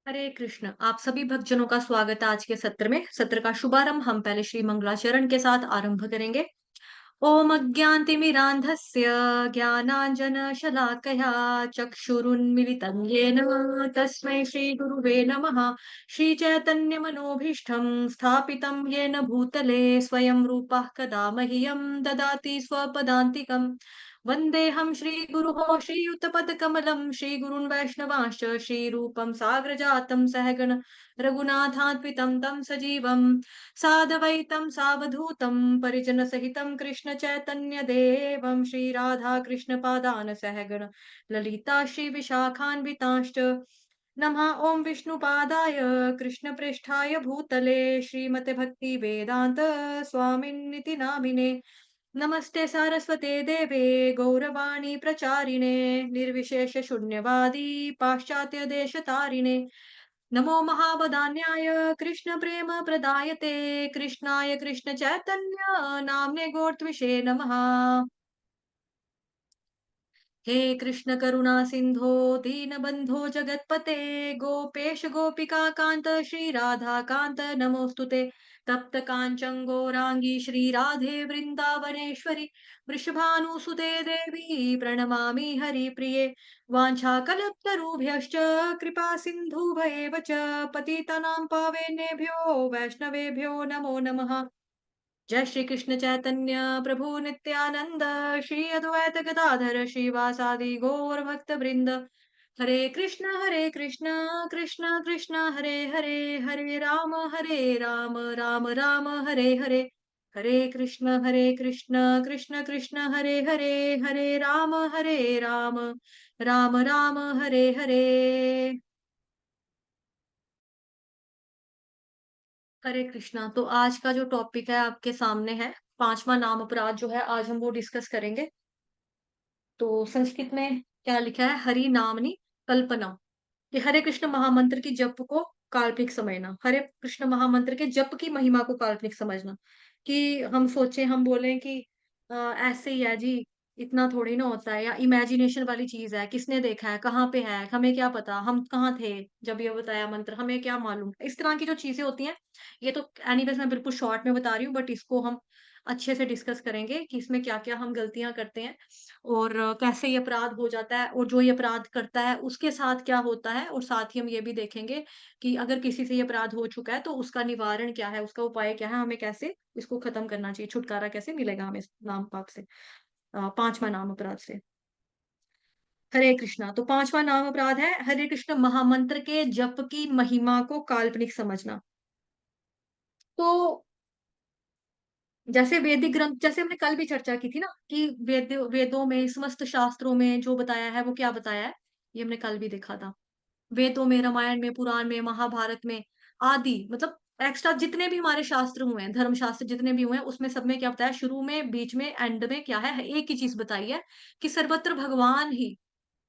हरे कृष्ण। आप सभी भक्तजनों का स्वागत है आज के सत्र में। सत्र का शुभारंभ हम पहले श्री मंगलाचरण के साथ आरंभ करेंगे। ओम अज्ञानतिमिरान्धस्य ज्ञानाञ्जनशलाकया चक्षुरुन्मिलितं येन तस्मै श्रीगुरुवे नमः। श्रीचैतन्यमनोभीष्टं स्थापितं येन भूतले स्वयं रूपः कदा मह्यं ददाति स्वपदान्तिकम्। वन्देऽहं श्रीगुरुः श्रीयुतपदकमलं श्रीगुरून् वैष्णवांश्च श्रीरूपं साग्रजातं सहगण रघुनाथान्वितं तं सजीवम् सादवैतं सावधूतं परिजनसहितं कृष्णचैतन्यदेवं श्रीराधाकृष्णपादान् सहगण ललिता श्रीविशाखान्वितांश्च नमः ॐ विष्णुपादाय कृष्णप्रेष्ठाय भूतले श्रीमते भक्तिवेदान्त स्वामिन्निति नामिने नमस्ते सारस्वते देवे गौरवाणी प्रचारिणे निर्विशेष शून्यवादी पाश्चात्य देशतारिणे नमो महावदान्याय कृष्ण प्रेम प्रदायते कृष्णाय कृष्ण चैतन्य नाम्ने गोर्त्विषे नमः। हे कृष्ण करुणा सिंधो दीनबंधो जगतपते गोपेश गोपिका कांत श्री राधा कांत नमोस्तुते तप्त कांचन गौरांगी श्री राधे वृंदावनेश्वरी वृषभानुसुते देवी प्रणमामि हरिप्रिये वाञ्छाकल्पतरुभ्यश्च कृपा सिन्धुभ्येव च पतितानां पावनेभ्यो वैष्णवेभ्यो नमो नमः। जय श्री कृष्ण चैतन्य प्रभु नित्यानंद श्री अद्वैत गदाधर श्रीवासादि गौर भक्त वृंद हरे कृष्ण कृष्ण कृष्ण हरे हरे हरे राम राम राम हरे हरे हरे कृष्ण कृष्ण कृष्ण हरे राम राम राम हरे हरे। हरे कृष्णा। तो आज का जो टॉपिक है आपके सामने है, पांचवा नाम अपराध जो है आज हम वो डिस्कस करेंगे। तो संस्कृत में क्या लिखा है? हरि नामनी कल्पना, कि हरे कृष्ण महामंत्र की जप को काल्पनिक समझना। हरे कृष्ण महामंत्र के जप की महिमा को काल्पनिक समझना। कि हम सोचें, हम बोलें कि ऐसे ही है जी, इतना थोड़ी ना होता है, या इमेजिनेशन वाली चीज है, किसने देखा है, कहाँ पे है, हमें क्या पता, हम कहाँ थे जब ये बताया मंत्र, हमें क्या मालूम। इस तरह की जो चीजें होती हैं, ये तो एनीवेज मैं बिल्कुल शॉर्ट में बता रही हूँ, बट इसको हम अच्छे से डिस्कस करेंगे कि इसमें क्या क्या हम गलतियां करते हैं और कैसे ये अपराध हो जाता है, और जो ये अपराध करता है उसके साथ क्या होता है, और साथ ही हम ये भी देखेंगे कि अगर किसी से ये अपराध हो चुका है तो उसका निवारण क्या है, उसका उपाय क्या है, हमें कैसे इसको खत्म करना चाहिए, छुटकारा कैसे मिलेगा हमें इस नाम पाप से, पांचवा नाम अपराध से। हरे कृष्णा। तो पांचवा नाम अपराध है हरे कृष्ण महामंत्र के जप की महिमा को काल्पनिक समझना। तो जैसे वैदिक ग्रंथ, जैसे हमने कल भी चर्चा की थी ना, कि वेदों में, समस्त शास्त्रों में जो बताया है वो क्या बताया है, ये हमने कल भी देखा था। वेदों में, रामायण में, पुराण में, महाभारत में आदि, मतलब एक्स्ट्रा जितने भी हमारे शास्त्र हुए हैं, धर्म शास्त्र जितने भी हुए हैं, उसमें सब में क्या बताया, शुरू में, बीच में, एंड में क्या है, एक ही चीज बताई है कि सर्वत्र भगवान ही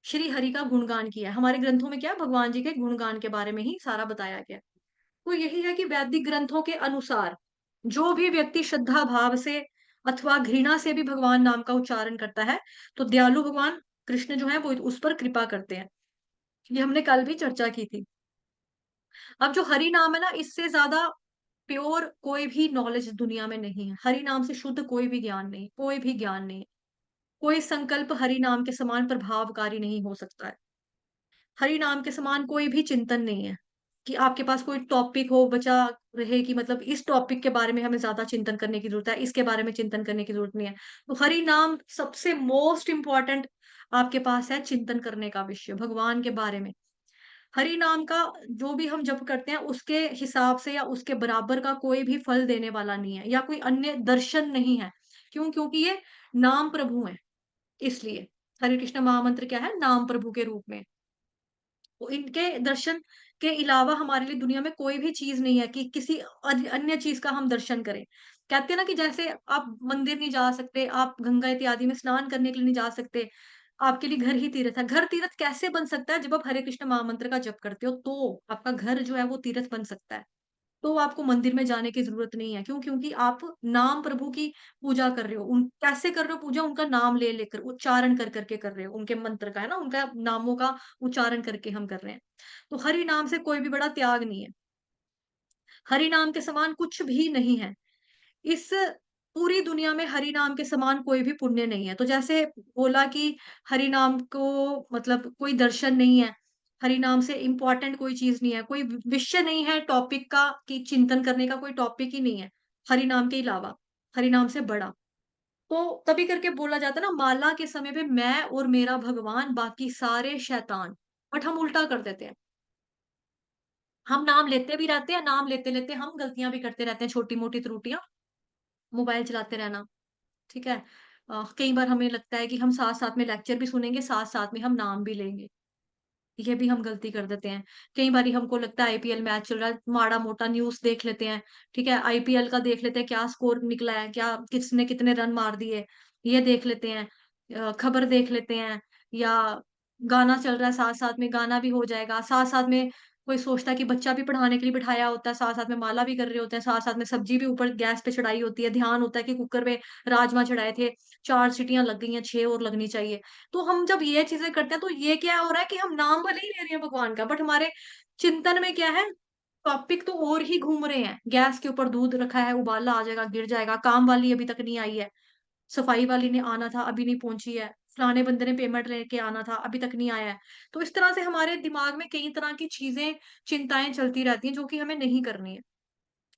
श्री हरि का गुणगान किया है। हमारे ग्रंथों में क्या है, भगवान जी के गुणगान के बारे में ही सारा बताया गया है। तो यही है कि वैदिक ग्रंथों के अनुसार जो भी व्यक्ति श्रद्धा भाव से अथवा घृणा से भी भगवान नाम का उच्चारण करता है, तो दयालु भगवान कृष्ण जो है वो उस पर कृपा करते हैं। ये हमने कल भी चर्चा की थी। अब जो हरि नाम है ना, इससे ज्यादा प्योर कोई भी नॉलेज दुनिया में नहीं है। हरि नाम से शुद्ध कोई भी ज्ञान नहीं, कोई भी ज्ञान नहीं। कोई संकल्प हरि नाम के समान प्रभावकारी नहीं हो सकता है। हरि नाम के समान कोई भी चिंतन नहीं है कि आपके पास कोई टॉपिक हो बचा रहे, कि मतलब इस टॉपिक के बारे में हमें ज्यादा चिंतन करने की जरूरत है, इसके बारे में चिंतन करने की जरूरत नहीं है। तो हरि नाम सबसे मोस्ट इंपॉर्टेंट आपके पास है चिंतन करने का विषय, भगवान के बारे में। हरि नाम का जो भी हम जप करते हैं, उसके हिसाब से या उसके बराबर का कोई भी फल देने वाला नहीं है, या कोई अन्य दर्शन नहीं है। क्यों? क्योंकि ये नाम प्रभु है, इसलिए हरे कृष्ण महामंत्र क्या है, नाम प्रभु के रूप में। तो इनके दर्शन के अलावा हमारे लिए दुनिया में कोई भी चीज नहीं है कि किसी अन्य चीज का हम दर्शन करें। कहते हैं ना कि जैसे आप मंदिर नहीं जा सकते, आप गंगा इत्यादि में स्नान करने के लिए नहीं जा सकते, आपके लिए घर ही तीर्थ है। घर तीर्थ कैसे बन सकता है? जब आप हरे कृष्ण महामंत्र का जप करते हो, तो आपका घर जो है वो तीर्थ बन सकता है। तो आपको मंदिर में जाने की ज़रूरत नहीं है। क्यों? क्योंकि आप नाम प्रभु की पूजा कर रहे हो। उन कैसे कर रहे हो पूजा? उनका नाम ले लेकर, उच्चारण कर कर के कर रहे हो। उनके मंत्र का है ना, उनका नामों का उच्चारण करके हम कर रहे हैं। तो हरि नाम से कोई भी बड़ा त्याग नहीं है। हरि नाम के समान कुछ भी नहीं है। इस पूरी दुनिया में हरि नाम के समान कोई भी पुण्य नहीं है। तो जैसे बोला कि हरि नाम को मतलब कोई दर्शन नहीं है, हरि नाम से इम्पोर्टेंट कोई चीज़ नहीं है, कोई विषय नहीं है टॉपिक का कि चिंतन करने का कोई टॉपिक ही नहीं है, हरि नाम के अलावा, हरि नाम से बड़ा। तो तभी करके बोला जाता है ना, माला के समय पे मैं और मेरा भगवान बाकी सारे शैतान। बट हम उल्टा कर देते हैं। हम नाम लेते भी रहते हैं, नाम लेते-लेते हम गलतियाँ भी करते रहते हैं, छोटी-मोटी त्रुटियाँ, मोबाइल चलाते रहना। ठीक है? कई बार हमें लगता है कि हम साथ-साथ में लेक्चर भी सुनेंगे, साथ-साथ में हम नाम भी लेंगे। ये भी हम गलती कर देते हैं। कई बारी हमको लगता है आईपीएल मैच चल रहा है, माड़ा-मोटा न्यूज़ देख लेते हैं, ठीक है? आईपीएल का देख लेते हैं, क्या स्कोर निकला है, क्या किसने कितने रन मार दिए, ये देख लेते हैं। खबर देख लेते हैं या गाना चल रहा है साथ-साथ में गाना भी हो जाएगा, साथ-साथ में कोई सोचता है कि बच्चा भी पढ़ाने के लिए बिठाया होता है, साथ-साथ में माला भी कर रहे होते हैं, साथ-साथ में सब्जी भी ऊपर गैस पे चढ़ाई होती है, ध्यान होता है कि कुकर में राजमा चढ़ाए थे, 4 सीटियाँ लग गई हैं, 6 और लगनी चाहिए। तो हम जब ये चीज़ें करते हैं तो ये क्या हो रहा है कि हम नाम भले ही ले रहे हैं भगवान का, बट हमारे चिंतन में क्या है, टॉपिक तो और ही घूम रहे हैं। गैस के ऊपर दूध रखा है, उबाला आ जाएगा, गिर जाएगा, काम वाली अभी तक नहीं आई है, सफाई वाली ने आना था, अभी नहीं पहुँची है, फलाने बंदे ने पेमेंट लेके आना था, अभी तक नहीं आया है। तो इस तरह से हमारे दिमाग में कई तरह की चीज़ें, चिंताएँ चलती रहती हैं, जो कि हमें नहीं करनी है।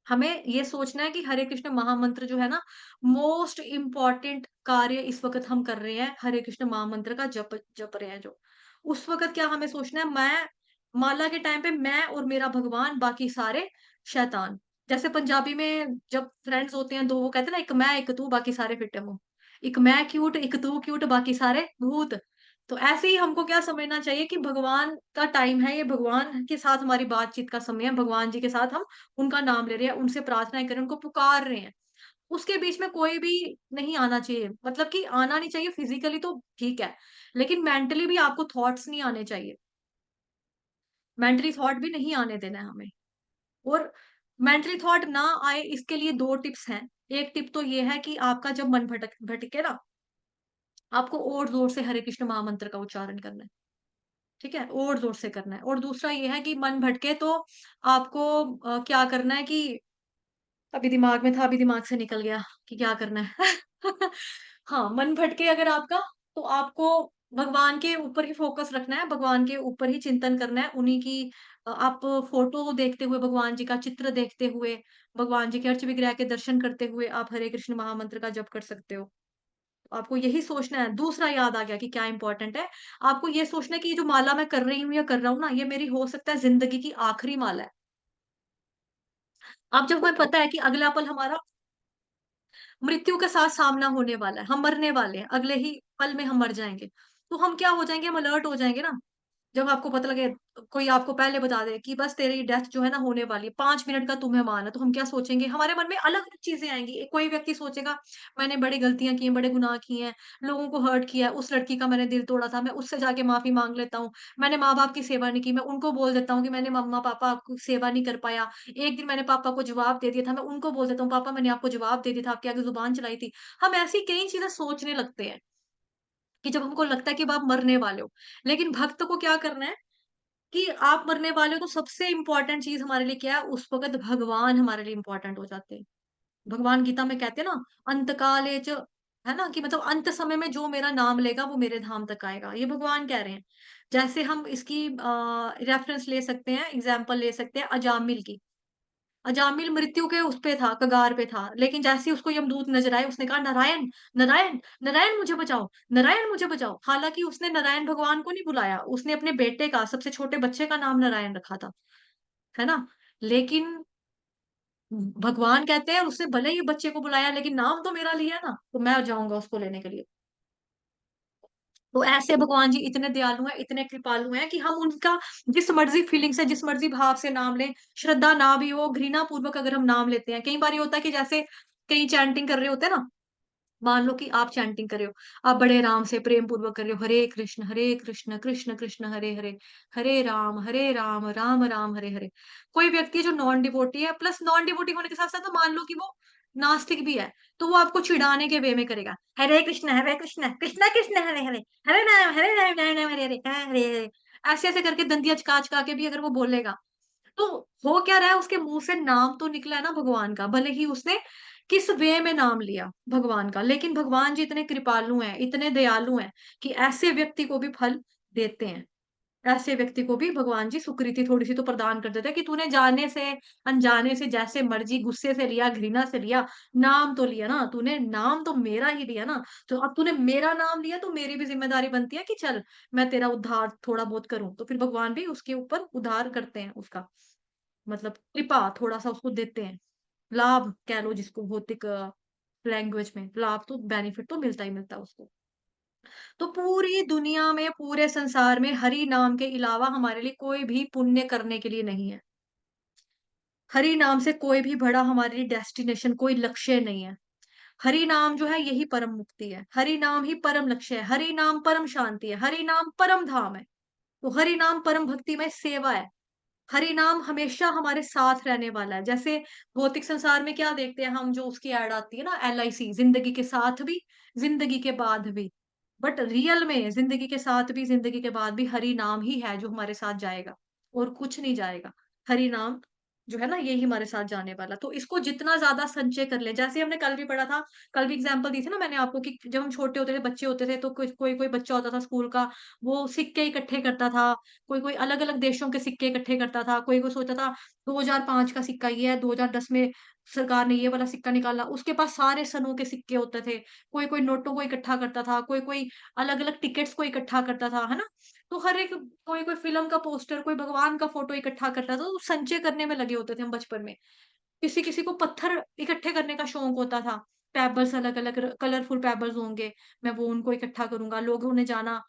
हमें ये सोचना है कि हरे कृष्ण महामंत्र जो है ना, मोस्ट इम्पोर्टेंट कार्य इस वक़्त हम कर रहे हैं, हरे कृष्ण महामंत्र का जप जप रहे हैं जो। उस वक़्त क्या हमें सोचना है, मैं माला के टाइम पे मैं और मेरा भगवान, बाकी सारे शैतान। जैसे पंजाबी में जब फ्रेंड्स होते हैं, 2 वो कहते हैं ना, एक मैं, एक तू, बाकी सारे फिट्टे मुँह। एक मैं क्यूट, एक तू क्यूट, बाकी सारे भूत। तो ऐसे ही हमको क्या समझना चाहिए कि भगवान का टाइम है, ये भगवान के साथ हमारी बातचीत का समय है, भगवान जी के साथ हम उनका नाम ले रहे हैं, उनसे प्रार्थनाएँ कर रहे हैं, उनको पुकार रहे हैं। उसके बीच में कोई भी नहीं आना चाहिए, मतलब कि आना नहीं चाहिए फिज़िकली तो ठीक है, लेकिन मेंटली भी आपको थॉट्स नहीं आने चाहिए। मेंटली थॉट भी नहीं आने देना है हमें। और मेंटली थॉट ना आए इसके लिए 2 टिप्स हैं। एक टिप तो ये है कि आपका जब मन भटके ना, आपको और ज़ोर से हरे कृष्ण महामंत्र का उच्चारण करना है। ठीक है? और ज़ोर से करना है। और दूसरा ये है कि मन भटके तो आपको क्या करना है कि अभी दिमाग में था, अभी दिमाग से निकल गया कि क्या करना है। हाँ, मन भटके अगर आपका, तो आपको भगवान के ऊपर ही फ़ोकस रखना है, भगवान के ऊपर ही चिंतन करना है, उन्हीं की आप फ़ोटो देखते हुए, भगवान जी का चित्र देखते हुए, भगवान जी के अर्च विग्रह के दर्शन करते हुए आप हरे कृष्ण महामंत्र का जप कर सकते हो। आपको यही सोचना है। दूसरा याद आ गया कि क्या इम्पोर्टेंट है, आपको ये सोचना है कि ये जो माला मैं कर रही हूँ या कर रहा हूँ ना, ये मेरी हो सकता है ज़िंदगी की आखिरी माला है। अब जब हमें पता है कि अगला पल हमारा मृत्यु के साथ सामना होने वाला है, हम मरने वाले हैं, अगले ही पल में हम मर जाएँगे। तो हम क्या हो जाएँगे, हम अलर्ट हो जाएँगे ना, जब आपको पता लगे, कोई आपको पहले बता दे कि बस तेरी डेथ जो है ना होने वाली है, 5 मिनट का तुम्हें मान है, तो हम क्या सोचेंगे? हमारे मन में अलग-अलग चीज़ें आएँगी। कोई व्यक्ति सोचेगा, मैंने बड़ी गलतियाँ की हैं, बड़े गुनाह किए हैं, लोगों को हर्ट किया है, उस लड़की का मैंने दिल तोड़ा था, मैं उससे जाके माफ़ी माँग लेता हूँ। मैंने माँ-बाप की सेवा नहीं की, मैं उनको बोल देता हूँ कि मैंने मम्मा-पापा की सेवा नहीं कर पाया। एक दिन मैंने पापा को जवाब दे दिया था, मैं उनको बोल देता हूँ, पापा मैंने आपको जवाब दे दिया था, आपके आगे ज़ुबान चलाई थी। हम ऐसी कई चीज़ें सोचने लगते हैं, कि जब हमको लगता है कि अब आप मरने वाले हो। लेकिन भक्त को क्या करना है कि आप मरने वाले हो, तो सबसे इम्पोर्टेंट चीज़ हमारे लिए क्या है, उस वक़्त भगवान हमारे लिए इम्पोर्टेंट हो जाते हैं। भगवान गीता में कहते हैं ना, अंत काले च, है ना? कि मतलब अंत समय में जो मेरा नाम लेगा वो मेरे धाम तक आएगा। ये भगवान कह रहे हैं। जैसे हम इसकी रेफ़रेंस ले सकते हैं, एग्ज़ाम्पल ले सकते हैं अजामिल की। अजामिल मृत्यु के उस पे था, कगार पे था, लेकिन जैसे ही उसको यमदूत नज़र आए, उसने कहा, नारायण, नारायण, नारायण मुझे बचाओ, नारायण मुझे बचाओ। हालाँकि उसने नारायण भगवान को नहीं बुलाया, उसने अपने बेटे का, सबसे छोटे बच्चे का नाम नारायण रखा था, है ना? लेकिन भगवान कहते हैं, उसने भले ही बच्चे को बुलाया, लेकिन नाम तो मेरा लिया ना, तो मैं जाऊँगा उसको लेने के लिए। तो ऐसे भगवान जी इतने दयालु हैं, इतने कृपालु हैं कि हम उनका जिस मर्ज़ी फीलिंग से, जिस मर्ज़ी भाव से नाम लें, श्रद्धा ना भी हो, घृणा पूर्वक अगर हम नाम लेते हैं। कई बार ये होता है कि जैसे कहीं चैंटिंग कर रहे होते हैं ना, मान लो कि आप चैंटिंग कर रहे हो, आप बड़े आराम से प्रेम पूर्वक कर रहे हो, हरे कृष्ण, कृष्ण कृष्ण हरे हरे, हरे राम, राम राम हरे हरे। कोई व्यक्ति है जो नॉन डिवोटी है, प्लस नॉन डिवोटी होने के साथ-साथ मान लो कि वो नास्तिक भी है, तो वो आपको चिढ़ाने के वे में करेगा। हरे कृष्ण, कृष्णा कृष्ण हरे हरे, हरे राम, राम राम हरे हरे, हरे हरे। ऐसे-ऐसे करके दंतिया चका-चका के भी अगर वो बोलेगा, तो हो क्या रहा है, उसके मुँह से नाम तो निकला है ना भगवान का, भले ही उसने किस वे में नाम लिया भगवान का, लेकिन भगवान जी इतने कृपालु हैं, इतने दयालु हैं कि ऐसे व्यक्ति को भी फल देते हैं। ऐसे व्यक्ति को भी भगवान जी सुकृति थोड़ी-सी तो प्रदान कर देते हैं कि तूने जाने से, अनजाने से, जैसे मर्ज़ी गुस्से से लिया, घृणा से लिया, नाम तो लिया ना, तूने नाम तो मेरा ही लिया ना, तो अब तूने मेरा नाम लिया तो मेरी भी ज़िम्मेदारी बनती है कि चल मैं तेरा उद्धार थोड़ा बहुत करूँ। तो फिर भगवान भी उसके ऊपर उद्धार करते हैं उसका। मतलब कृपा थोड़ा-सा उसको देते हैं। लाभ कह लो जिसको भौतिक लैंग्वेज में, लाभ तो बेनिफिट तो मिलता ही मिलता है उसको। तो पूरी दुनिया में, पूरे संसार में हरि नाम के अलावा हमारे लिए कोई भी पुण्य करने के लिए नहीं है। हरि नाम से कोई भी बड़ा हमारे लिए डेस्टिनेशन, कोई लक्ष्य नहीं है। हरि नाम जो है यही परम मुक्ति है। हरि नाम ही परम लक्ष्य है। हरि नाम परम शांति है। हरि नाम परम धाम है। तो हरि नाम परम भक्तिमय सेवा है। हरि नाम हमेशा हमारे साथ रहने वाला है। जैसे भौतिक संसार में क्या देखते हैं हम, जो उसकी ऐड आती है ना एलआईसी, ज़िंदगी के साथ भी, ज़िंदगी के बाद भी। बट रियल में ज़िंदगी के साथ भी, ज़िंदगी के बाद भी हरि नाम ही है जो हमारे साथ जाएगा और कुछ नहीं जाएगा। हरि नाम जो है ना यही हमारे साथ जाने वाला। तो इसको जितना ज़्यादा संचय कर लें, जैसे हमने कल भी पढ़ा था, कल भी एग्ज़ाम्पल दी थी ना मैंने आपको कि जब हम छोटे होते थे, बच्चे होते थे तो कोई बच्चा होता था स्कूल का, वो सिक्के इकट्ठे करता था, कोई-कोई अलग-अलग देशों के सिक्के इकट्ठे करता था, कोई-कोई सोचता था 2005 का सिक्का ये है, 2010 में सरकार ने ये वाला सिक्का निकाला, उसके पास सारे सनों के सिक्के होते थे। कोई-कोई नोटों को इकट्ठा करता था, कोई-कोई अलग-अलग टिकट्स को इकट्ठा करता था, है ना? तो हर एक कोई-कोई फ़िल्म का पोस्टर, कोई भगवान का फ़ोटो इकट्ठा करता था, तो संचय करने में लगे होते थे हम बचपन में। किसी-किसी को पत्थर इकट्ठे करने का शौक होता था। पेबल्स अलग-अलग कलरफुल पेबल्स होंगे, मैं वो उनको इकट्ठा करूँगा। लोगों ने जाना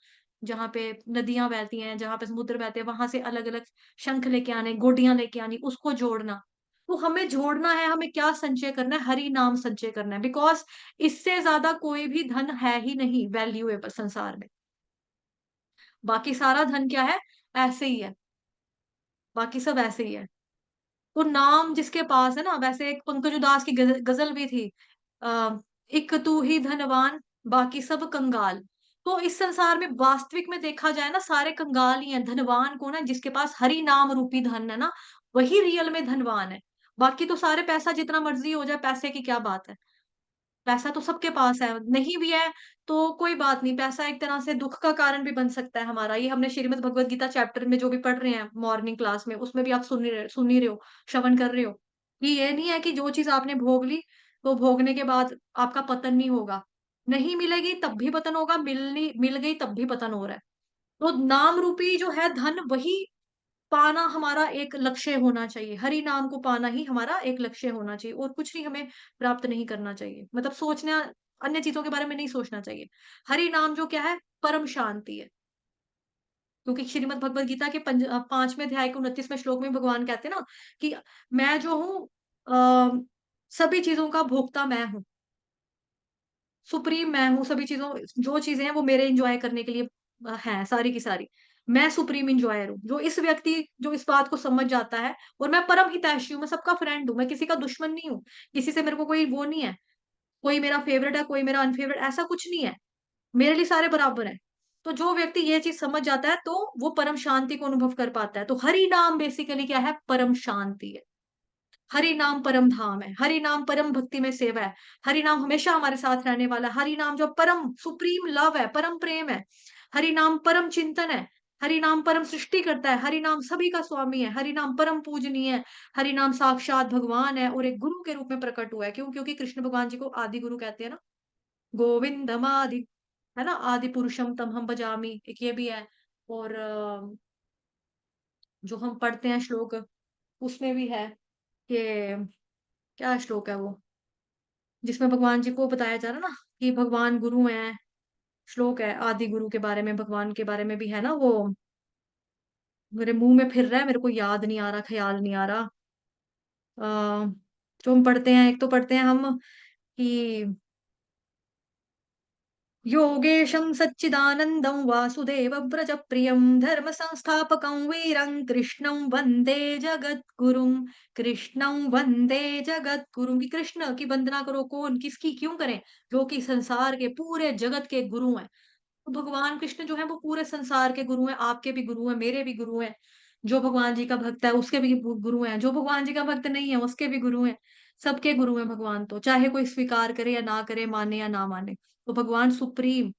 जहाँ पे नदियाँ बहती हैं, जहाँ पे समुद्र बहते हैं, वहाँ से अलग-अलग शंख लेके आने, गोटियाँ लेके आनी, उसको जोड़ना। तो हमें जोड़ना है, हमें क्या संचय करना है? हरि नाम संचय करना है, बिकॉज़ इससे ज़्यादा कोई भी धन है ही नहीं वैल्यूएबल संसार में। बाकी सारा धन क्या है? ऐसे ही है, बाकी सब ऐसे ही है। तो नाम जिसके पास है ना, वैसे एक पंकज उधास की गज़ल भी थी, अ, "इक तू ही धनवान, बाकी सब कंगाल।" तो इस संसार में वास्तविक में देखा जाए ना, सारे कंगाल ही हैं, धनवान कौन है? जिसके पास हरि नाम रूपी धन है ना, वही रियल में धनवान है। बाकी तो सारे पैसा जितना मर्ज़ी हो जाए, पैसे की क्या बात है? पैसा तो सबके पास है, नहीं भी है तो कोई बात नहीं, पैसा एक तरह से दुःख का कारण भी बन सकता है हमारा। ये हमने श्रीमद् भगवद गीता चैप्टर में जो भी पढ़ रहे हैं मॉर्निंग क्लास में, उसमें भी आप सुन ही रहे हो, श्रवण कर रहे हो। कि ये नहीं है कि जो चीज़ आपने भोग ली, तो भोगने के बाद आपका पतन नहीं होगा। नहीं मिलेगी तब भी पतन होगा, मिल गई तब भी पतन हो रहा है। तो नाम रूपी जो है धन, वही पाना हमारा एक लक्ष्य होना चाहिए। हरि नाम को पाना ही हमारा एक लक्ष्य होना चाहिए और कुछ नहीं हमें प्राप्त नहीं करना चाहिए। मतलब सोचना, अन्य चीज़ों के बारे में नहीं सोचना चाहिए। हरि नाम जो क्या है, परम शांति है। क्योंकि श्रीमद् भगवद गीता के 5वें अध्याय के 29वें श्लोक में भगवान कहते हैं ना कि मैं जो हूँ, सभी चीज़ों का भोक्ता मैं हूँ। सुप्रीम मैं हूँ, सभी चीज़ों जो चीज़ें हैं वो मेरे एन्जॉय करने के लिए हैं सारी की सारी। मैं सुप्रीम एन्जॉयर हूँ। जो इस बात को समझ जाता है, और मैं परम हितैषी हूँ, मैं सबका फ्रेंड हूँ, मैं किसी का दुश्मन नहीं हूँ। किसी से मेरे को कोई वो नहीं है, कोई मेरा फेवरेट है, कोई मेरा अनफेवरेट, ऐसा कुछ नहीं है। मेरे लिए सारे बराबर हैं। तो जो व्यक्ति ये चीज़ समझ जाता है, तो वो परम शांति को अनुभव कर पाता है। तो हरि नाम बेसिकली क्या है? परम शांति है। हरि नाम परम धाम है, हरि नाम परम भक्ति में सेवा है, हरि नाम हमेशा हमारे साथ रहने वाला है, हरि नाम जो परम सुप्रीम लव है, परम प्रेम है, हरि नाम परम चिंतन है, हरि नाम परम सृष्टि करता है, हरि नाम सभी का स्वामी है, हरि नाम परम पूजनीय है, हरि नाम साक्षात भगवान है और एक गुरु के रूप में प्रकट हुआ है। क्यों? क्योंकि कृष्ण भगवान जी को आदि गुरु कहते हैं ना, गोविंदम आदि, है ना? आदि पुरुषम तमहम भजामि, एक ये भी है। और जो हम पढ़ते हैं श्लोक, उसमें भी है कि क्या श्लोक है वो? जिसमें भगवान जी को बताया जा रहा है ना कि भगवान गुरु हैं, श्लोक है आदि गुरु के बारे में, भगवान के बारे में भी है ना वो, मेरे मुँह में फिर रहा है, मेरे को याद नहीं आ रहा, ख़्याल नहीं आ रहा। अ, जो हम पढ़ते हैं, एक तो पढ़ते हैं हम कि योगेशं सच्चिदानन्दं वासुदेवव्रजप्रियं धर्मसंस्थापकं वीरं कृष्णं वन्दे जगद्गुरुं। कृष्णं वन्दे जगद्गुरुं कि कृष्ण की वंदना करो कौन? किसकी? क्यों करें? जो कि संसार के पूरे जगत के गुरु हैं। तो भगवान कृष्ण जो है वो पूरे संसार के गुरु हैं, आपके भी गुरु हैं, मेरे भी गुरु हैं। जो भगवान जी का भक्त है उसके भी गुरु हैं, जो भगवान जी का भक्त नहीं है उसके भी गुरु हैं। सबके गुरु हैं भगवान तो, चाहे कोई स्वीकार करे या ना करे, माने या ना माने। तो भगवान सुप्रीम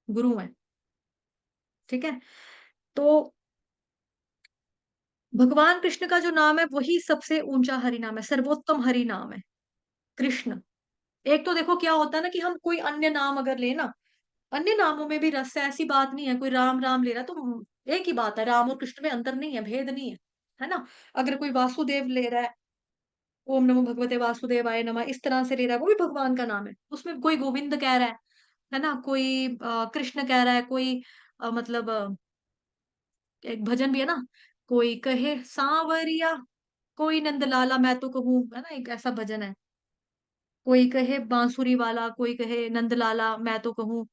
गुरु हैं, ठीक है? तो भगवान कृष्ण का जो नाम है वही सबसे ऊँचा हरि नाम है, सर्वोत्तम हरि नाम है, कृष्ण। एक तो देखो क्या होता है ना कि हम कोई अन्य नाम अगर लें ना, अन्य नामों में भी रस है, ऐसी बात नहीं है। कोई राम, राम ले रहा है तो एक ही बात है, राम और कृष्ण में अंतर नहीं है, भेद नहीं है, है ना? अगर कोई वासुदेव ले रहा है, ओम नमो भगवते वासुदेवाय नमः, इस तरह से ले रहा है, वो भी भगवान का नाम है। उसमें कोई गोविंद कह रहा है ना? कोई कृष्ण कह रहा है, कोई मतलब एक भजन भी है ना, कोई कहे सांवरिया, कोई नंदलाला मैं तो कहूँ, है ना? एक ऐसा भजन है। कोई कहे बांसुरी वाला, कोई कहे नंदलाला मैं तो कहूँ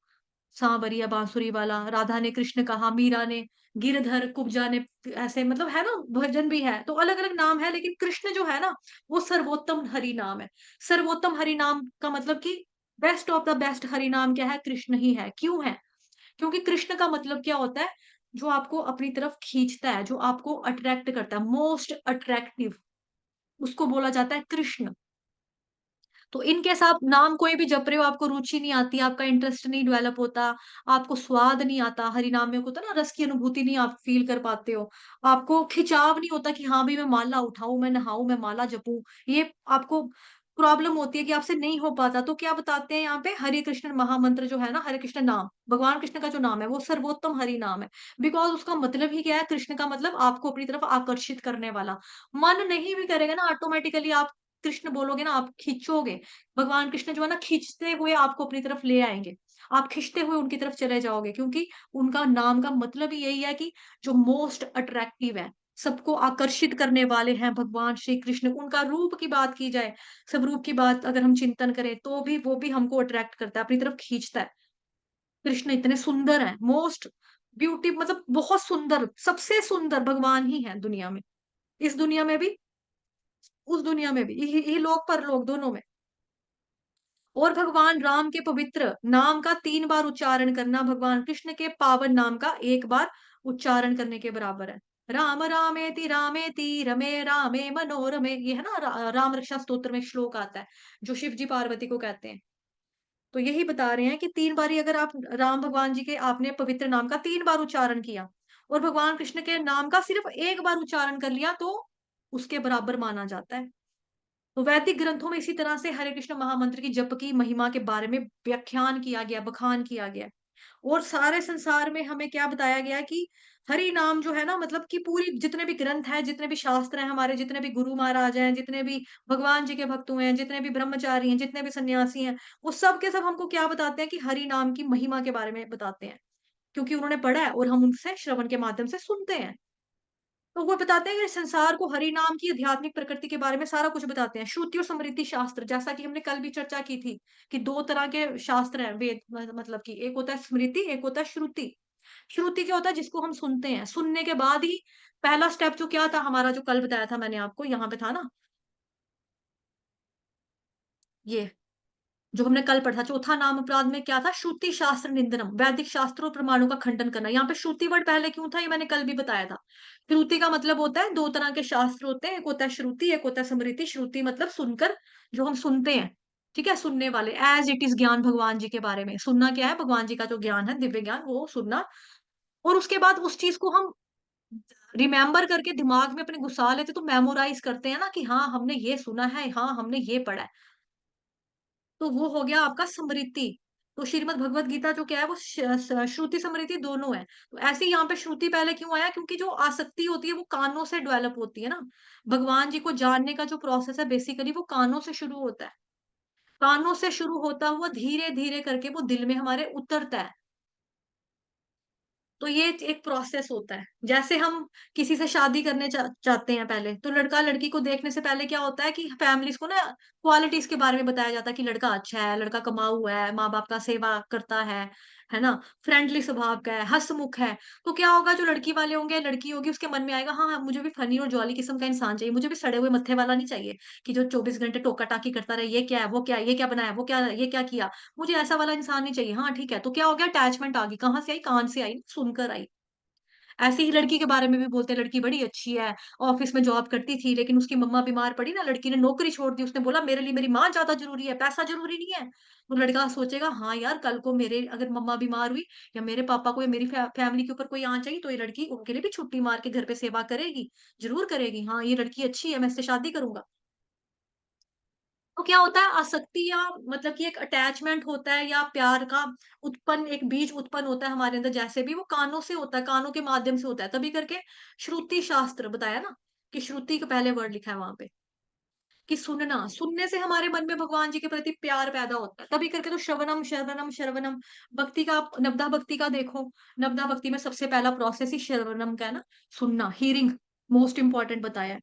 सांवरिया बांसुरी वाला, राधा ने कृष्ण कहा, मीरा ने गिरधर, कुब्जा ने ऐसे मतलब है ना, भजन भी है। तो अलग-अलग नाम है लेकिन कृष्ण जो है ना, वो सर्वोत्तम हरि नाम है। सर्वोत्तम हरि नाम का मतलब कि best of the best Hari नाम क्या है? कृष्ण ही है। क्यों है? क्योंकि कृष्ण का मतलब क्या होता है? जो आपको अपनी तरफ खींचता है, जो आपको अट्रैक्ट करता है, मोस्ट अट्रैक्टिव, उसको बोला जाता है कृष्ण। तो इन केस आप नाम कोई भी जप रहे हो, आपको रुचि नहीं आती, आपका इंटरेस्ट नहीं डेवलप होता, आपको स्वाद नहीं आता, हरि नाम में होता है ना, रस की अनुभूति नहीं आप फ़ील कर पाते हो, आपको खिंचाव नहीं होता कि हाँ, भई मैं माला उठाऊँ, मैं नहाऊँ, मैं माला जपूँ, ये आपको प्रॉब्लम होती है कि आपसे नहीं हो पाता। तो क्या बताते हैं यहाँ पे, हरे कृष्ण महामंत्र जो है ना, हरे कृष्ण नाम, भगवान कृष्ण का जो नाम है, वो सर्वोत्तम हरि नाम है। बिकॉज़ उसका मतलब ही क्या है, कृष्ण का मतलब आपको अपनी तरफ आकर्षित करने वाला। मन नहीं भी करेगा ना, ऑटोमैटिकली आप कृष्ण बोलोगे ना, आप खींचोगे। भगवान कृष्ण जो है ना खींचते हुए आपको अपनी तरफ ले आएँगे। आप खींचते हुए उनकी तरफ चले जाओगे क्योंकि उनका नाम का मतलब ही यही है कि जो मोस्ट अट्रैक्टिव है, सबको आकर्षित करने वाले हैं भगवान श्री कृष्ण। उनका रूप की बात की जाए, सब रूप की बात अगर हम चिंतन करें तो भी वो भी हमको अट्रैक्ट करता है, अपनी तरफ खींचता है। कृष्ण इतने सुंदर हैं, मोस्ट ब्यूटी मतलब बहुत सुंदर, सबसे सुंदर भगवान ही हैं दुनिया में। इस दुनिया में भी, उस दुनिया में भी, इहलोक परलोक दोनों में। और भगवान राम के पवित्र नाम का 3 बार उच्चारण करना भगवान कृष्ण के पावन नाम का 1 बार उच्चारण करने के बराबर है। राम रामेति रमे रामे मनोरमे, ये है ना राम रक्षा स्तोत्र में श्लोक आता है, जो शिव जी पार्वती को कहते हैं। तो यही बता रहे हैं कि 3 बारी अगर आप राम भगवान जी के आपने पवित्र नाम का 3 बार उच्चारण किया और भगवान कृष्ण के नाम का सिर्फ 1 बार उच्चारण कर लिया तो उसके बराबर माना जाता है। तो वैदिक ग्रंथों में इसी तरह से हरे कृष्ण महामंत्र की जप की महिमा के बारे में व्याख्यान किया गया, बखान किया गया। और सारे संसार में हमें क्या बताया गया है कि हरि नाम जो है ना मतलब कि पूरी जितने भी ग्रंथ हैं, जितने भी शास्त्र हैं हमारे, जितने भी गुरु महाराज हैं, जितने भी भगवान जी के भक्त हुए हैं, जितने भी ब्रह्मचारी हैं, जितने भी सन्यासी हैं, वो सब के सब हमको क्या बताते हैं कि हरि नाम की महिमा के बारे में बताते हैं। क्योंकि उन्होंने पढ़ा है और हम उनसे श्रवण के माध्यम से सुनते हैं। तो वो बताते हैं कि संसार को हरि नाम की आध्यात्मिक प्रकृति के बारे में सारा कुछ बताते हैं। श्रुति और स्मृति शास्त्र, जैसा कि हमने कल भी चर्चा की थी कि 2 तरह के शास्त्र हैं वेद मतलब कि एक होता है स्मृति, एक होता है श्रुति। श्रुति क्या होता है? जिसको हम सुनते हैं। सुनने के बाद ही पहला स्टेप जो क्या था हमारा, जो कल बताया था मैंने आपको, यहाँ पे था ना, ये जो हमने कल पढ़ा, चौथा नाम अपराध में क्या था? श्रुति शास्त्र निंदनम, वैदिक शास्त्रों और प्रमाणों का खंडन करना। यहाँ पे श्रुति वर्ड पहले क्यों था, ये मैंने कल भी बताया था। श्रुति का मतलब होता है 2 तरह के शास्त्र होते हैं, एक होता है श्रुति, एक होता है स्मृति। श्रुति मतलब सुनकर, जो हम सुनते हैं, ठीक है? सुनने वाले, एज़ इट इज़ ज्ञान भगवान जी के बारे में। सुनना क्या है? भगवान जी का जो ज्ञान है, दिव्य ज्ञान, वो सुनना। और उसके बाद उस चीज़ को हम रिमेंबर करके दिमाग में अपने घुसा लेते, तो मेमोराइज़ करते हैं ना कि हाँ, हमने ये सुना है, हाँ, हमने ये पढ़ा है। तो वो हो गया आपका स्मृति। तो श्रीमद् भगवत गीता जो क्या है वो श्रुति स्मृति दोनों है। तो ऐसे ही यहाँ पे श्रुति पहले क्यों आया? क्योंकि जो आसक्ति होती है वो कानों से डेवलप होती है ना। भगवान जी को जानने का जो प्रोसेस है बेसिकली वो कानों से शुरू होता है। कानों से शुरू होता हुआ धीरे-धीरे करके वो दिल में हमारे उतरता है। तो ये एक प्रोसेस होता है। जैसे हम किसी से शादी करने चाहते हैं पहले, तो लड़का-लड़की को देखने से पहले क्या होता है कि फैमिलीज़ को ना क्वालिटीज़ के बारे में बताया जाता है कि लड़का अच्छा है, लड़का कमाऊ हुआ है, माँ-बाप का सेवा करता है ना? फ्रेंडली स्वभाव का है, हँसमुख है। तो क्या होगा, जो लड़की वाले होंगे, लड़की होगी, उसके मन में आएगा, हाँ, हाँ, मुझे भी फ़नी और जॉली किस्म का इंसान चाहिए, मुझे भी सड़े हुए मत्थे वाला नहीं चाहिए कि जो 24 घंटे टोका-टाकी करता रहे, ये क्या है, वो क्या है, ये क्या बनाया, वो क्या ये क्या किया? मुझे ऐसा वाला इंसान नहीं चाहिए। हाँ, ठीक है। तो क्या हो गया, अटैचमेंट आ गई। कहाँ से आई? कान से आई, सुनकर आई। ऐसे ही लड़की के बारे में भी बोलते हैं, लड़की बड़ी अच्छी है, ऑफ़िस में जॉब करती थी, लेकिन उसकी मम्मा बीमार पड़ी ना, लड़की ने नौकरी छोड़ दी। उसने बोला, मेरे लिए मेरी माँ ज़्यादा ज़रूरी है, पैसा ज़रूरी नहीं है। तो लड़का सोचेगा, हाँ यार, कल को मेरे अगर मम्मा बीमार हुई या मेरे पापा को या मेरी फैमिली के ऊपर कोई आँच आई, तो ये लड़की उनके लिए भी छुट्टी मार के घर पे सेवा करेगी, ज़रूर करेगी। हाँ, ये लड़की अच्छी है, मैं इससे शादी करूँगा। तो क्या होता है, आसक्ति या मतलब कि एक अटैचमेंट होता है या प्यार का उत्पन्न एक बीज उत्पन्न होता है हमारे अंदर, जैसे भी वो कानों से होता है, कानों के माध्यम से होता है, तभी करके श्रुति शास्त्र बताया ना कि श्रुति का पहले वर्ड लिखा है वहां पे कि सुनना, सुनने से हमारे मन में भगवान जी के प्रति प्यार पैदा होता है, तभी करके तो श्रवणम श्रवणम श्रवणम भक्ति का आप नवदा भक्ति का देखो। नवदा भक्ति में सबसे पहला प्रोसेस ही श्रवणम का है ना, सुनना, हीरिंग मोस्ट इंपॉर्टेंट बताया है।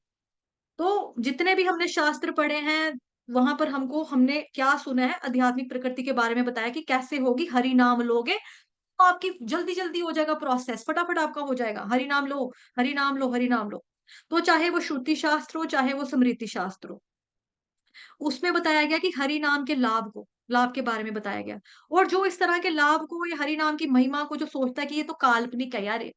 तो जितने भी हमने शास्त्र पढ़े हैं, वहाँ पर हमने क्या सुना है, आध्यात्मिक प्रकृति के बारे में बताया कि कैसे होगी, हरि नाम लोगे, तो आपकी जल्दी-जल्दी हो जाएगा प्रोसेस, फटाफट आपका हो जाएगा। हरि नाम लो, हरि नाम लो, हरि नाम लो। तो चाहे वो श्रुति शास्त्र हो, चाहे वो स्मृति शास्त्र हो, उसमें बताया गया कि हरि नाम के लाभ के बारे में बताया गया। और जो इस तरह के लाभ को या हरि नाम की महिमा को जो सोचता है कि ये तो काल्पनिक है यार,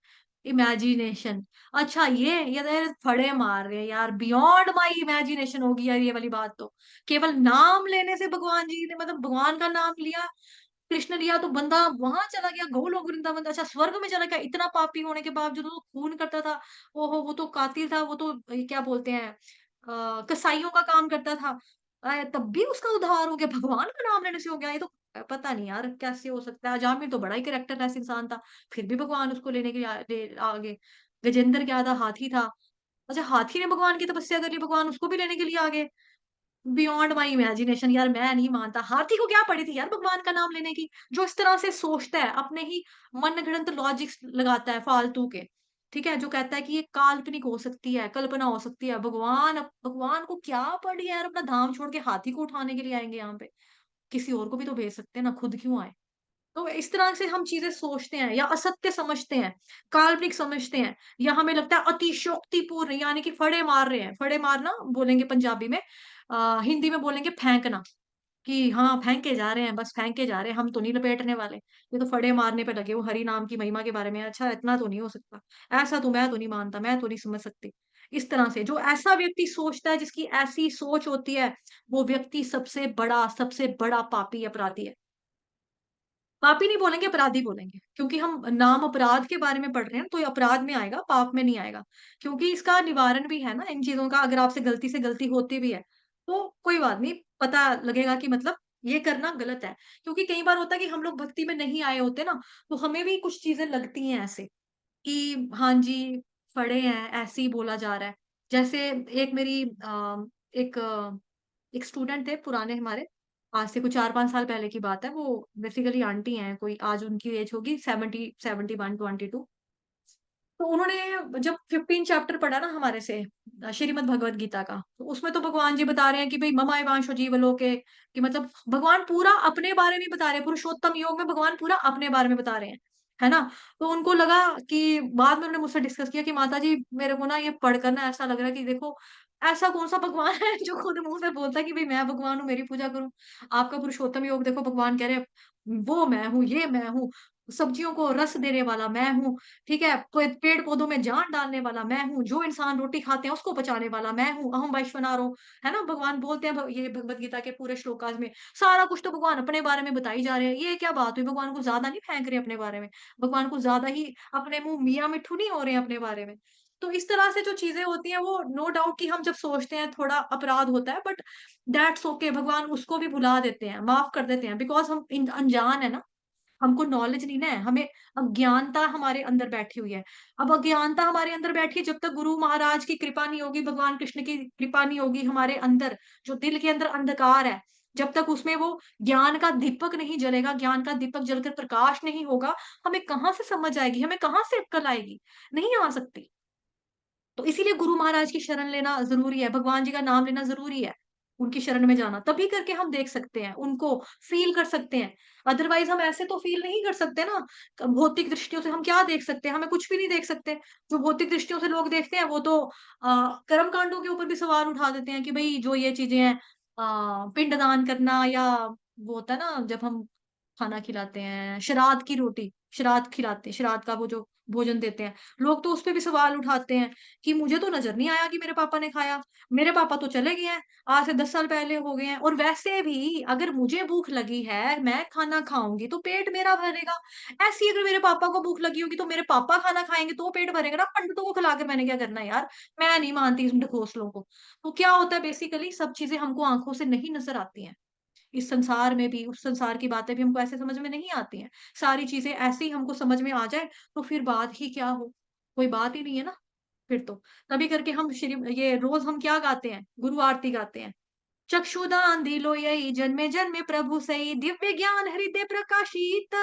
इमेजिनेशन। अच्छा, ये यार फड़े मार रहे हैं यार, बियॉन्ड माय इमेजिनेशन होगी यार ये वाली बात तो। केवल नाम लेने से भगवान जी ने मतलब भगवान का नाम लिया, कृष्ण लिया तो बंदा वहां चला गया, गोलोक वृंदावन, अच्छा स्वर्ग में चला गया, इतना पापी होने के बावजूद वो खून करता था। ओहो, वो तो कातिल था, वो तो क्या बोलते हैं, कसाईयों का काम करता था। तब भी उसका उद्धार हो गया, भगवान का नाम लेने से हो गया। ये तो पता नहीं यार कैसे हो सकता है। अजामिल तो बड़ा ही कैरेक्टरलेस इंसान था, फिर भी भगवान उसको लेने के लिए आ गए। गजेंद्र क्या था, हाथी था। अच्छा, हाथी ने भगवान की तपस्या कर ली, भगवान उसको भी लेने के लिए आ गए। बियॉन्ड माय इमेजिनेशन यार, मैं नहीं मानता। हाथी को क्या पड़ी थी यार भगवान का नाम लेने की? जो इस तरह से सोचता है, अपने ही मनगढ़ंत लॉजिक्स लगाता है फालतू के, ठीक है? जो कहता है कि ये काल्पनिक हो सकती है, कल्पना हो सकती है। भगवान को क्या पड़ी है यार, अपना धाम छोड़ के हाथी को उठाने के लिए आएँगे यहाँ पे? किसी और को भी तो भेज सकते हैं ना, खुद क्यों आए? तो इस तरह से हम चीज़ें सोचते हैं या असत्य समझते हैं, काल्पनिक समझते हैं, या हमें लगता है अतिशयोक्तिपूर्ण, यानी कि फड़े मार रहे हैं। फड़े मारना बोलेंगे पंजाबी में, हिंदी में बोलेंगे फेंकना, कि हाँ, फेंके जा रहे हैं, बस फेंके जा रहे हैं, हम तो नहीं लपेटने वाले। ये तो फड़े मारने पे लगे हो हरि नाम की महिमा के बारे में। अच्छा, इतना तो नहीं हो सकता। ऐसा तो मैं तो नहीं मानता, मैं तो नहीं समझ सकती। इस तरह से जो ऐसा व्यक्ति सोचता है, जिसकी ऐसी सोच होती है, वो व्यक्ति सबसे बड़ा पापी अपराधी है। पापी नहीं बोलेंगे, अपराधी बोलेंगे, क्योंकि हम नाम अपराध के बारे में पढ़ रहे हैं, तो ये अपराध में आएगा, पाप में नहीं आएगा। क्योंकि इसका निवारण भी है ना इन चीज़ों का, अगर आपसे गलती से गलती होती भी है, तो कोई बात नहीं, पता लगेगा कि मतलब ये करना गलत है। क्योंकि कई बार होता है कि हम लोग भक्ति में नहीं आए होते ना, तो हमें भी कुछ चीज़ें लगती हैं ऐसे, कि हाँ जी, पढ़े हैं, ऐसे ही बोला जा रहा है। जैसे एक मेरी एक एक स्टूडेंट थे पुराने हमारे, आज से कुछ 4-5 साल पहले की बात है। वो बेसिकली आंटी हैं कोई, आज उनकी एज होगी 70, 71, 22। तो उन्होंने जब 15 चैप्टर पढ़ा ना हमारे से, श्रीमद् भगवद गीता का, तो उसमें तो भगवान जी बता रहे हैं कि भई मम एवांशो जीवलोके, कि मतलब भगवान पूरा अपने बारे में बता रहे हैं, पुरुषोत्तम योग में भगवान पूरा अपने बारे में बता रहे हैं, है ना? तो उनको लगा कि बाद में उन्होंने मुझसे डिस्कस किया कि माता जी, मेरे को ना ये पढ़कर ना ऐसा लग रहा है कि देखो, ऐसा कौन-सा भगवान है जो खुद मुँह से बोलता है कि भई मैं भगवान हूँ, मेरी पूजा करो। आपका पुरुषोत्तम योग देखो, भगवान कह रहे हैं, वो मैं हूँ, ये मैं हूँ, सब्जियों को रस देने वाला मैं हूँ, ठीक है? पेड़-पौधों में जान डालने वाला मैं हूँ, जो इंसान रोटी खाते हैं उसको पचाने वाला मैं हूँ, अहम वैश्वनारो, है ना? भगवान बोलते हैं ये भगवद गीता के पूरे श्लोकाज में। सारा कुछ तो भगवान अपने बारे में बताई जा रहे हैं। ये क्या बात हुई? भगवान को ज़्यादा नहीं फेंक रहे अपने बारे में। भगवान को ज़्यादा ही अपने मुँह मियाँ मिट्ठू नहीं हो रहे हैं अपने बारे में। तो इस तरह से जो चीज़ें होती हैं, वो नो डाउट कि हम जब सोचते हैं थोड़ा अपराध होता है, बट दैट्स ओके, भगवान उसको भी भुला देते हैं, माफ़ कर देते हैं, बिकॉज़ हम अनजान है ना। हमको नॉलेज नहीं ना है, हमें अज्ञानता हमारे अंदर बैठी हुई है। अब अज्ञानता हमारे अंदर बैठी है, जब तक गुरु महाराज की कृपा नहीं होगी, भगवान कृष्ण की कृपा नहीं होगी हमारे अंदर, जो दिल के अंदर अंधकार है, जब तक उसमें वो ज्ञान का दीपक नहीं जलेगा, ज्ञान का दीपक जलकर प्रकाश नहीं होगा, हमें कहाँ से समझ आएगी, हमें कहाँ से अक्ल आएगी? नहीं आ सकती। तो इसीलिए गुरु महाराज की शरण लेना ज़रूरी है, भगवान जी का नाम लेना ज़रूरी है, उनकी शरण में जाना, तभी करके हम देख सकते हैं, उनको फ़ील कर सकते हैं। अदरवाइज़ हम ऐसे तो फ़ील नहीं कर सकते ना, भौतिक दृष्टियों से हम क्या देख सकते हैं? हमें कुछ भी नहीं देख सकते। जो भौतिक दृष्टियों से लोग देखते हैं, वो तो कर्म कांडों के ऊपर भी सवाल उठा देते हैं कि भई जो ये चीज़ें हैं पिंडदान करना या वो होता है ना, जब हम खाना खिलाते हैं, श्राद्ध की रोटी, श्राद्ध खिलाते हैं, श्राद्ध का वो जो भोजन देते हैं, लोग तो उसपे भी सवाल उठाते हैं कि मुझे तो नज़र नहीं आया कि मेरे पापा ने खाया। मेरे पापा तो चले गए हैं, आज से 10 साल पहले हो गए हैं और वैसे भी अगर मुझे भूख लगी है, मैं खाना खाऊँगी तो पेट मेरा भरेगा। ऐसे ही अगर मेरे पापा को भूख लगी होगी तो मेरे पापा खाना खाएँगे तो पेट भरेगा ना, पंडितों को खिला के मैंने क्या करना है यार? मैं नहीं मानती इन ढकोसलों को। तो क्या होता है बेसिकली सब चीज़ें हमको आँखों से नहीं नज़र आती हैं। इस संसार में भी, उस संसार की बातें भी हमको ऐसे समझ में नहीं आती हैं। सारी चीज़ें ऐसे ही हमको समझ में आ जाए, तो फिर बात ही क्या हो? कोई बात ही नहीं है ना फिर तो। तभी करके हम श्री ये रोज़ हम क्या गाते हैं? गुरु आरती गाते हैं। चक्षुदान दिलो यही जन्मे जन्मे प्रभु सई, दिव्य ज्ञान हृदय प्रकाशित।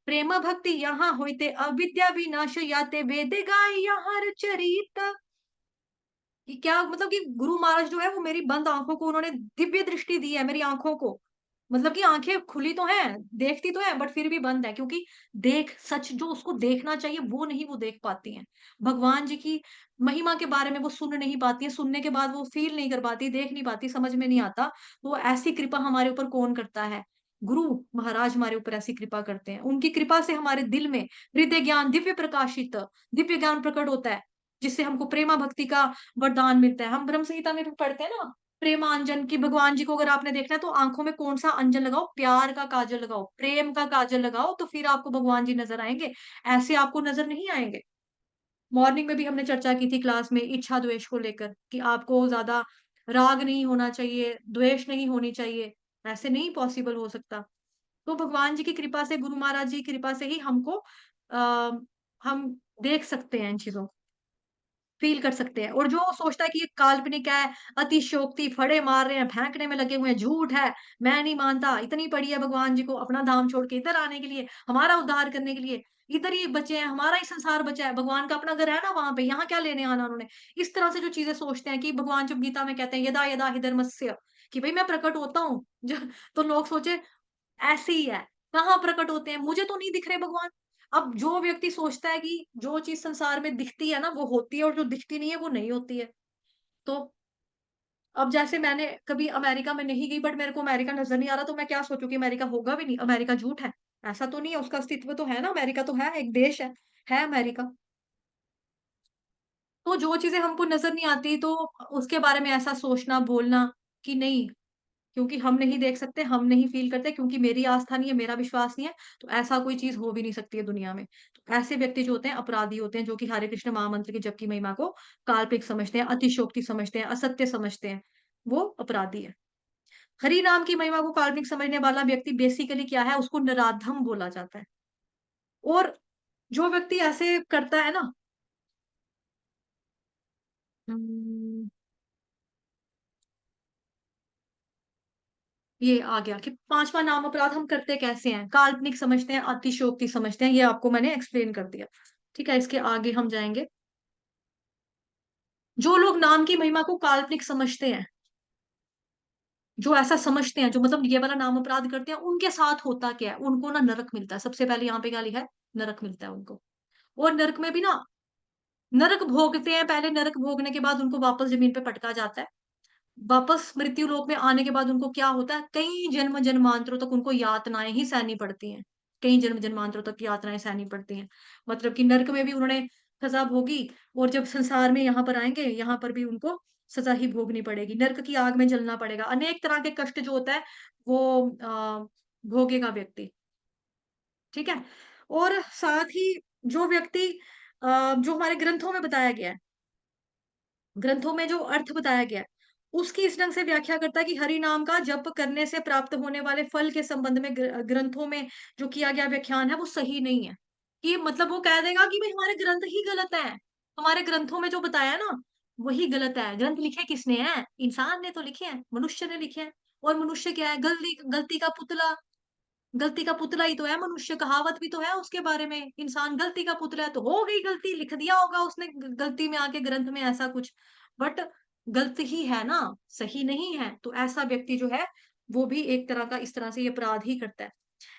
प्रेम भक्ति यहाँ होइते अविद्या विनाश याते, वेद गाय यहाँ चरित। कि क्या मतलब कि गुरु महाराज जो है वो मेरी बंद आँखों को उन्होंने दिव्य दृष्टि दी है मेरी आँखों को। मतलब कि आँखें खुली तो हैं, देखती तो हैं बट फिर भी बंद है क्योंकि देख सच जो उसको देखना चाहिए वो नहीं वो देख पाती हैं। भगवान जी की महिमा के बारे में वो सुन नहीं पाती हैं, सुनने के बाद वो फ़ील नहीं कर पाती, देख नहीं पाती, समझ में नहीं आता। तो ऐसी कृपा हमारे ऊपर कौन करता है? गुरु महाराज हमारे ऊपर ऐसी कृपा करते हैं। उनकी कृपा से हमारे दिल में हृदय ज्ञान दिव्य प्रकाशित, दिव्य ज्ञान प्रकट होता है, जिससे हमको प्रेमा भक्ति का वरदान मिलता है। हम ब्रह्म संहिता में भी पढ़ते हैं ना, प्रेमांजन की भगवान जी को अगर आपने देखना है तो आँखों में कौन-सा अंजन लगाओ? प्यार का काजल लगाओ, प्रेम का काजल लगाओ तो फिर आपको भगवान जी नज़र आएँगे, ऐसे आपको नज़र नहीं आएँगे। मॉर्निंग में भी हमने चर्चा की थी क्लास में इच्छा-द्वेष को लेकर कि आपको ज़्यादा राग नहीं होना चाहिए, द्वेष नहीं होनी चाहिए, ऐसे नहीं पॉसिबल हो सकता। तो भगवान जी की कृपा से, गुरु महाराज जी की कृपा से ही हमको हम देख सकते हैं इन चीज़ों को। फ़ील कर सकते हैं और जो सोचता है कि ये काल्पनिक है, अतिशयोक्ति, फड़े मार रहे हैं, फेंकने में लगे हुए हैं, झूठ है, मैं नहीं मानता, इतनी पड़ी है भगवान जी को अपना धाम छोड़ के इधर आने के लिए, हमारा उद्धार करने के लिए, इधर ही बचे हैं, हमारा ही संसार बचा है, भगवान का अपना घर है ना वहाँ पे, यहाँ क्या लेने आना उन्होंने। इस तरह से जो चीज़ें सोचते हैं कि भगवान जब गीता में कहते हैं, यदा यदा हि धर्मस्य कि भई मैं प्रकट होता हूँ, ज तो लोग सोचे ऐसे ही है। कहाँ प्रकट होते हैं? मुझे तो नहीं दिख रहे भगवान। अब जो व्यक्ति सोचता है कि जो चीज़ संसार में दिखती है ना, वो होती है और जो दिखती नहीं है, वो नहीं होती है। तो अब जैसे मैंने कभी अमेरिका में नहीं गई बट मेरे को अमेरिका नज़र नहीं आ रहा, तो मैं क्या सोचूँ कि अमेरिका होगा भी नहीं, अमेरिका झूठ है। ऐसा तो नहीं है, उसका अस्तित्व तो है ना, अमेरिका तो है, एक देश है अमेरिका। तो जो चीज़ें हमको नज़र नहीं आती, तो उसके बारे में ऐसा सोचना, बोलना कि नहीं क्योंकि हम नहीं देख सकते, हम नहीं फ़ील करते क्योंकि मेरी आस्था नहीं है, मेरा विश्वास नहीं है, तो ऐसा कोई चीज़ हो भी नहीं सकती है दुनिया में। तो ऐसे व्यक्ति जो होते हैं अपराधी होते हैं, जो कि हरे कृष्ण महामंत्र के जप की महिमा को काल्पनिक समझते हैं, अतिशयोक्ति समझते हैं, असत्य समझते हैं, वो अपराधी है। हरि नाम की महिमा को काल्पनिक समझने वाला व्यक्ति बेसिकली क्या है, उसको नराधम बोला जाता है। और जो व्यक्ति ऐसे करता है ना उम, ये आ गया कि 5वाँ नाम अपराध हम करते कैसे हैं? काल्पनिक समझते हैं, अतिशयोक्ति समझते हैं, ये आपको मैंने एक्सप्लेन कर दिया। ठीक है, इसके आगे हम जाएँगे। जो लोग नाम की महिमा को काल्पनिक समझते हैं, जो ऐसा समझते हैं, जो मतलब ये वाला नाम अपराध करते हैं, उनके साथ होता क्या है? उनको ना नरक मिलता है। सबसे पहले यहाँ पे क्या लिखा है? नरक मिलता है उनको। और नरक में भी ना नरक भोगते हैं, पहले नरक भोगने के बाद उनको वापस ज़मीन पे पटका जाता है। वापस मृत्यु लोक में आने के बाद उनको क्या होता है, कई जन्म-जन्मांतरों तक उनको यातनाएँ ही सहनी पड़ती हैं। कई जन्म-जन्मांतरों तक यातनाएँ सहनी पड़ती हैं। मतलब कि नर्क में भी उन्होंने सज़ा भोगी और जब संसार में यहाँ पर आएँगे, यहाँ पर भी उनको सज़ा ही भोगनी पड़ेगी। नर्क की आग में जलना पड़ेगा। अनेक तरह के कष्ट जो होता है, वो भोगेगा व्यक्ति, ठीक है? और साथ ही जो व्यक्ति जो हमारे ग्रंथों में बताया गया है ग्रंथों में जो अर्थ बताया गया है, उसकी इस ढंग से व्याख्या करता है कि हरि नाम का जप करने से प्राप्त होने वाले फल के संबंध में ग्रंथों में जो किया गया व्याख्यान है, वो सही नहीं है। कि मतलब वो कह देगा कि भई हमारे ग्रंथ ही गलत हैं। हमारे ग्रंथों में जो बताया है ना, वही गलत है। ग्रंथ लिखे किसने हैं? इंसान ने तो लिखे हैं, मनुष्य ने लिखे हैं। और मनुष्य क्या है? गलती का पुतला ही तो है मनुष्य, कहावत भी तो है उसके बारे में, इंसान गलती का पुतला है, तो हो गई गलती, लिख दिया होगा उसने गलती में आके ग्रंथ में ऐसा कुछ, बट गलत ही है ना, सही नहीं है। तो ऐसा व्यक्ति जो है, वो भी एक तरह का इस तरह से ये अपराध ही करता है।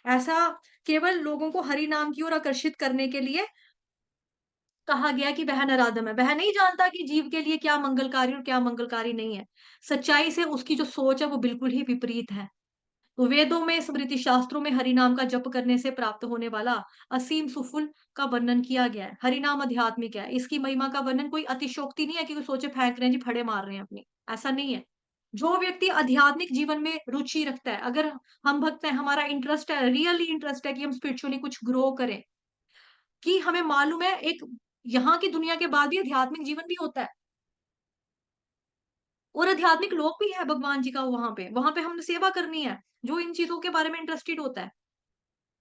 ऐसा केवल लोगों को हरि नाम की ओर आकर्षित करने के लिए कहा गया कि वह नराधम है। वह नहीं जानता कि जीव के लिए क्या मंगलकारी और क्या मंगलकारी नहीं है। सच्चाई से उसकी जो सोच है वो बिल्कुल ही विपरीत है। तो वेदों में, स्मृति शास्त्रों में हरि नाम का जप करने से प्राप्त होने वाला असीम सुफल का वर्णन किया गया है। हरि नाम आध्यात्मिक है। इसकी महिमा का वर्णन कोई अतिशयोक्ति नहीं है कि कोई सोचे फेंक रहे हैं जी, फड़े मार रहे हैं अपनी। ऐसा नहीं है। जो व्यक्ति आध्यात्मिक जीवन में रुचि रखता है, अगर हम भक्त हैं, हमारा इंटरेस्ट है, रियली इंटरेस्ट है कि हम स्पिरिचुअली कुछ ग्रो करें, कि हमें मालूम है एक यहाँ की दुनिया के बाद भी आध्यात्मिक जीवन भी होता है और आध्यात्मिक लोक भी है भगवान जी का वहां पे हमने सेवा करनी है। जो इन चीजों के बारे में इंटरेस्टेड होता है,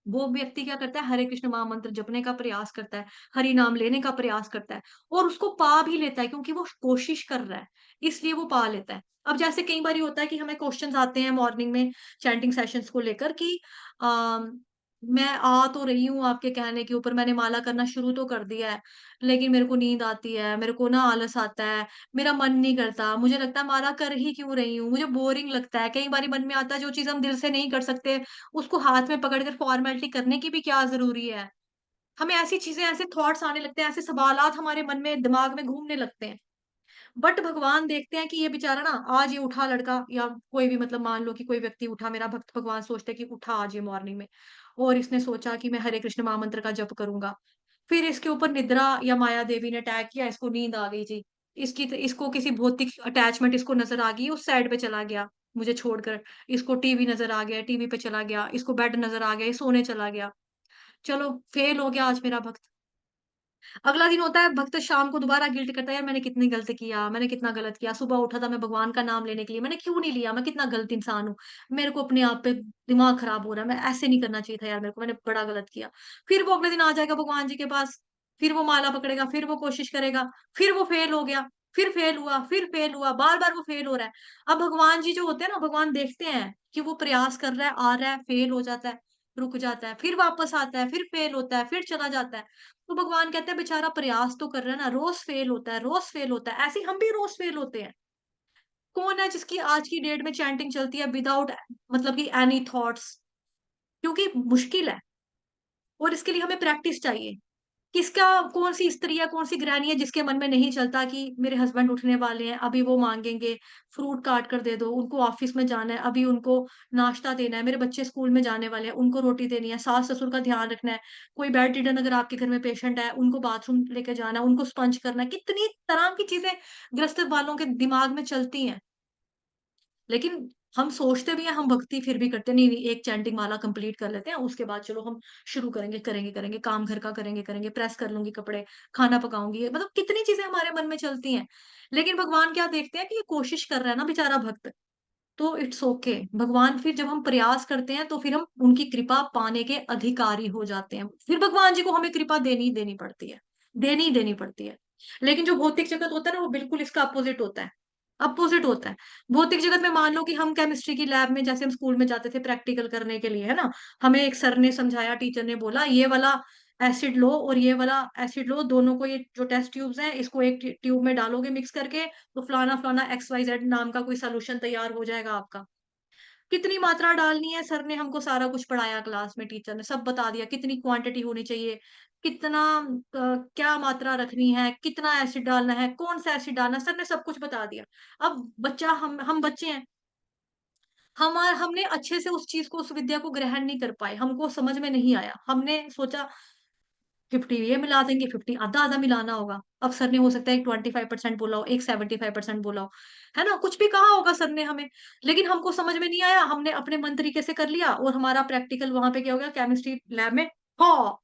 वो व्यक्ति क्या करता है? हरे कृष्ण महामंत्र जपने का प्रयास करता है, हरि नाम लेने का प्रयास करता है और उसको पा भी लेता है, क्योंकि वो कोशिश कर रहा है, इसलिए वो पा लेता है। अब जैसे कई बार होता है कि हमें क्वेश्चंस आते हैं मॉर्निंग में चैंटिंग सेशंस को लेकर कि मैं आ तो रही हूँ आपके कहने के ऊपर, मैंने माला करना शुरू तो कर दिया है, लेकिन मेरे को नींद आती है, मेरे को ना आलस आता है, मेरा मन नहीं करता, मुझे लगता है माला कर ही क्यों रही हूँ, मुझे बोरिंग लगता है। कई बारी मन में आता है जो चीज़ हम दिल से नहीं कर सकते, उसको हाथ में पकड़ कर फॉर्मेलिटी करने की भी क्या ज़रूरी है? हमें ऐसी चीज़ें, ऐसे थॉट्स आने लगते हैं, ऐसे सवालात हमारे मन में, दिमाग में घूमने लगते हैं। बट भगवान देखते हैं कि ये बेचारा ना, आज ये उठा लड़का या कोई भी, मतलब मान लो कि कोई व्यक्ति उठा, मेरा भक्त, भगवान सोचते हैं कि उठा आज ये मॉर्निंग में और इसने सोचा कि मैं हरे कृष्ण महामंत्र का जप करूँगा। फिर इसके ऊपर निद्रा या माया देवी ने अटैक किया, इसको नींद आ गई जी। इसको किसी भौतिक अटैचमेंट इसको नज़र आ गई, उस साइड पे चला गया मुझे छोड़कर। इसको टीवी नज़र आ गया, टीवी पे चला गया, इसको बेड नज़र आ गया, ये सोने चला गया। चलो, फेल हो गया आज मेरा भक्त। अगला दिन होता है, भक्त शाम को दोबारा गिल्ट करता है, यार मैंने कितनी गलत किया, मैंने कितना गलत किया। सुबह उठा था मैं भगवान का नाम लेने के लिए, मैंने क्यों नहीं लिया? मैं कितना गलत इंसान हूँ। मेरे को अपने आप पे दिमाग खराब हो रहा है, मैं ऐसे नहीं करना चाहिए था यार मेरे को, मैंने बड़ा गलत किया। फिर वो अगले दिन आ जाएगा भगवान जी के पास, फिर वो माला पकड़ेगा, फिर वो कोशिश करेगा, फिर वो फेल हो गया, फिर फेल हुआ, बार-बार वो फेल हो रहा है। अब भगवान जी जो होते हैं ना, भगवान देखते हैं कि वो प्रयास कर रहा है, आ रहा है, फेल हो जाता है, रुक जाता है, फिर वापस आता है, फिर फेल होता है, फिर चला जाता है। तो भगवान कहते हैं बेचारा प्रयास तो कर रहा है ना, रोज फेल होता है, रोज फेल होता है। ऐसे ही हम भी रोज फेल होते हैं। कौन है जिसकी आज की डेट में चैंटिंग चलती है विदाउट, मतलब कि एनी थॉट्स? क्योंकि मुश्किल है और इसके लिए हमें प्रैक्टिस चाहिए। किसका, कौन सी स्त्री है, कौन सी गृहिणी है जिसके मन में नहीं चलता कि मेरे हस्बैंड उठने वाले हैं, अभी वो मांगेंगे, फ्रूट काट कर दे दो, उनको ऑफिस में जाना है, अभी उनको नाश्ता देना है, मेरे बच्चे स्कूल में जाने वाले हैं, उनको रोटी देनी है, सास ससुर का ध्यान रखना है, कोई बेड रिडन अगर आपके घर में पेशेंट है, उनको बाथरूम लेके जाना है, उनको स्पंज करना है, कितनी तरह की चीजें ग्रस्त वालों के दिमाग में चलती हैं। लेकिन हम सोचते भी हैं, हम भक्ति फिर भी करते हैं, नहीं, नहीं, एक चैंटिंग माला कंप्लीट कर लेते हैं, उसके बाद चलो हम शुरू करेंगे, काम घर का करेंगे, प्रेस कर लूँगी कपड़े, खाना पकाऊँगी, मतलब कितनी चीज़ें हमारे मन में चलती हैं। लेकिन भगवान क्या देखते हैं कि ये कोशिश कर रहा है ना बेचारा भक्त, तो इट्स ओके। भगवान फिर जब हम प्रयास करते हैं, तो फिर हम उनकी कृपा पाने के अधिकारी हो जाते हैं। फिर भगवान जी को हमें कृपा देनी ही देनी पड़ती है, देनी ही देनी पड़ती है। लेकिन जो भौतिक जगत होता है ना, वो बिल्कुल इसका अपोज़िट होता है। अपोज़िट होता है। भौतिक जगत में मान लो कि हम केमिस्ट्री की लैब में, जैसे हम स्कूल में जाते थे प्रैक्टिकल करने के लिए, है ना? हमें एक सर ने समझाया, टीचर ने बोला, "ये वाला एसिड लो और ये वाला एसिड लो, दोनों को, ये जो टेस्ट ट्यूब्स हैं, इसको एक ट्यूब में डालोगे मिक्स करके, तो फलाना-फलाना XYZ नाम का कोई सॉल्यूशन तैयार हो जाएगा आपका।" कितनी मात्रा डालनी है, सर ने हमको सारा कुछ पढ़ाया, क्लास में टीचर ने सब बता दिया, कितनी क्वांटिटी होनी चाहिए, कितना क्या मात्रा रखनी है, कितना एसिड डालना है, कौन सा एसिड डालना है, सर ने सब कुछ बता दिया। अब बच्चा, हम बच्चे हैं, हमने अच्छे से उस चीज़ को, उस विद्या को ग्रहण नहीं कर पाए, हमको समझ में नहीं आया। हमने सोचा 50 ये मिला देंगे, 50 आधा-आधा मिलाना होगा। अब सर ने हो सकता है एक 25% बोला हो, एक 75% बोला हो, है ना? कुछ भी कहा होगा सर ने हमें, लेकिन हमको समझ में नहीं आया, हमने अपने मन तरीके से कर लिया और हमारा प्रैक्टिकल वहाँ पे क्या हो गया, केमिस्ट्री लैब में, हाँ,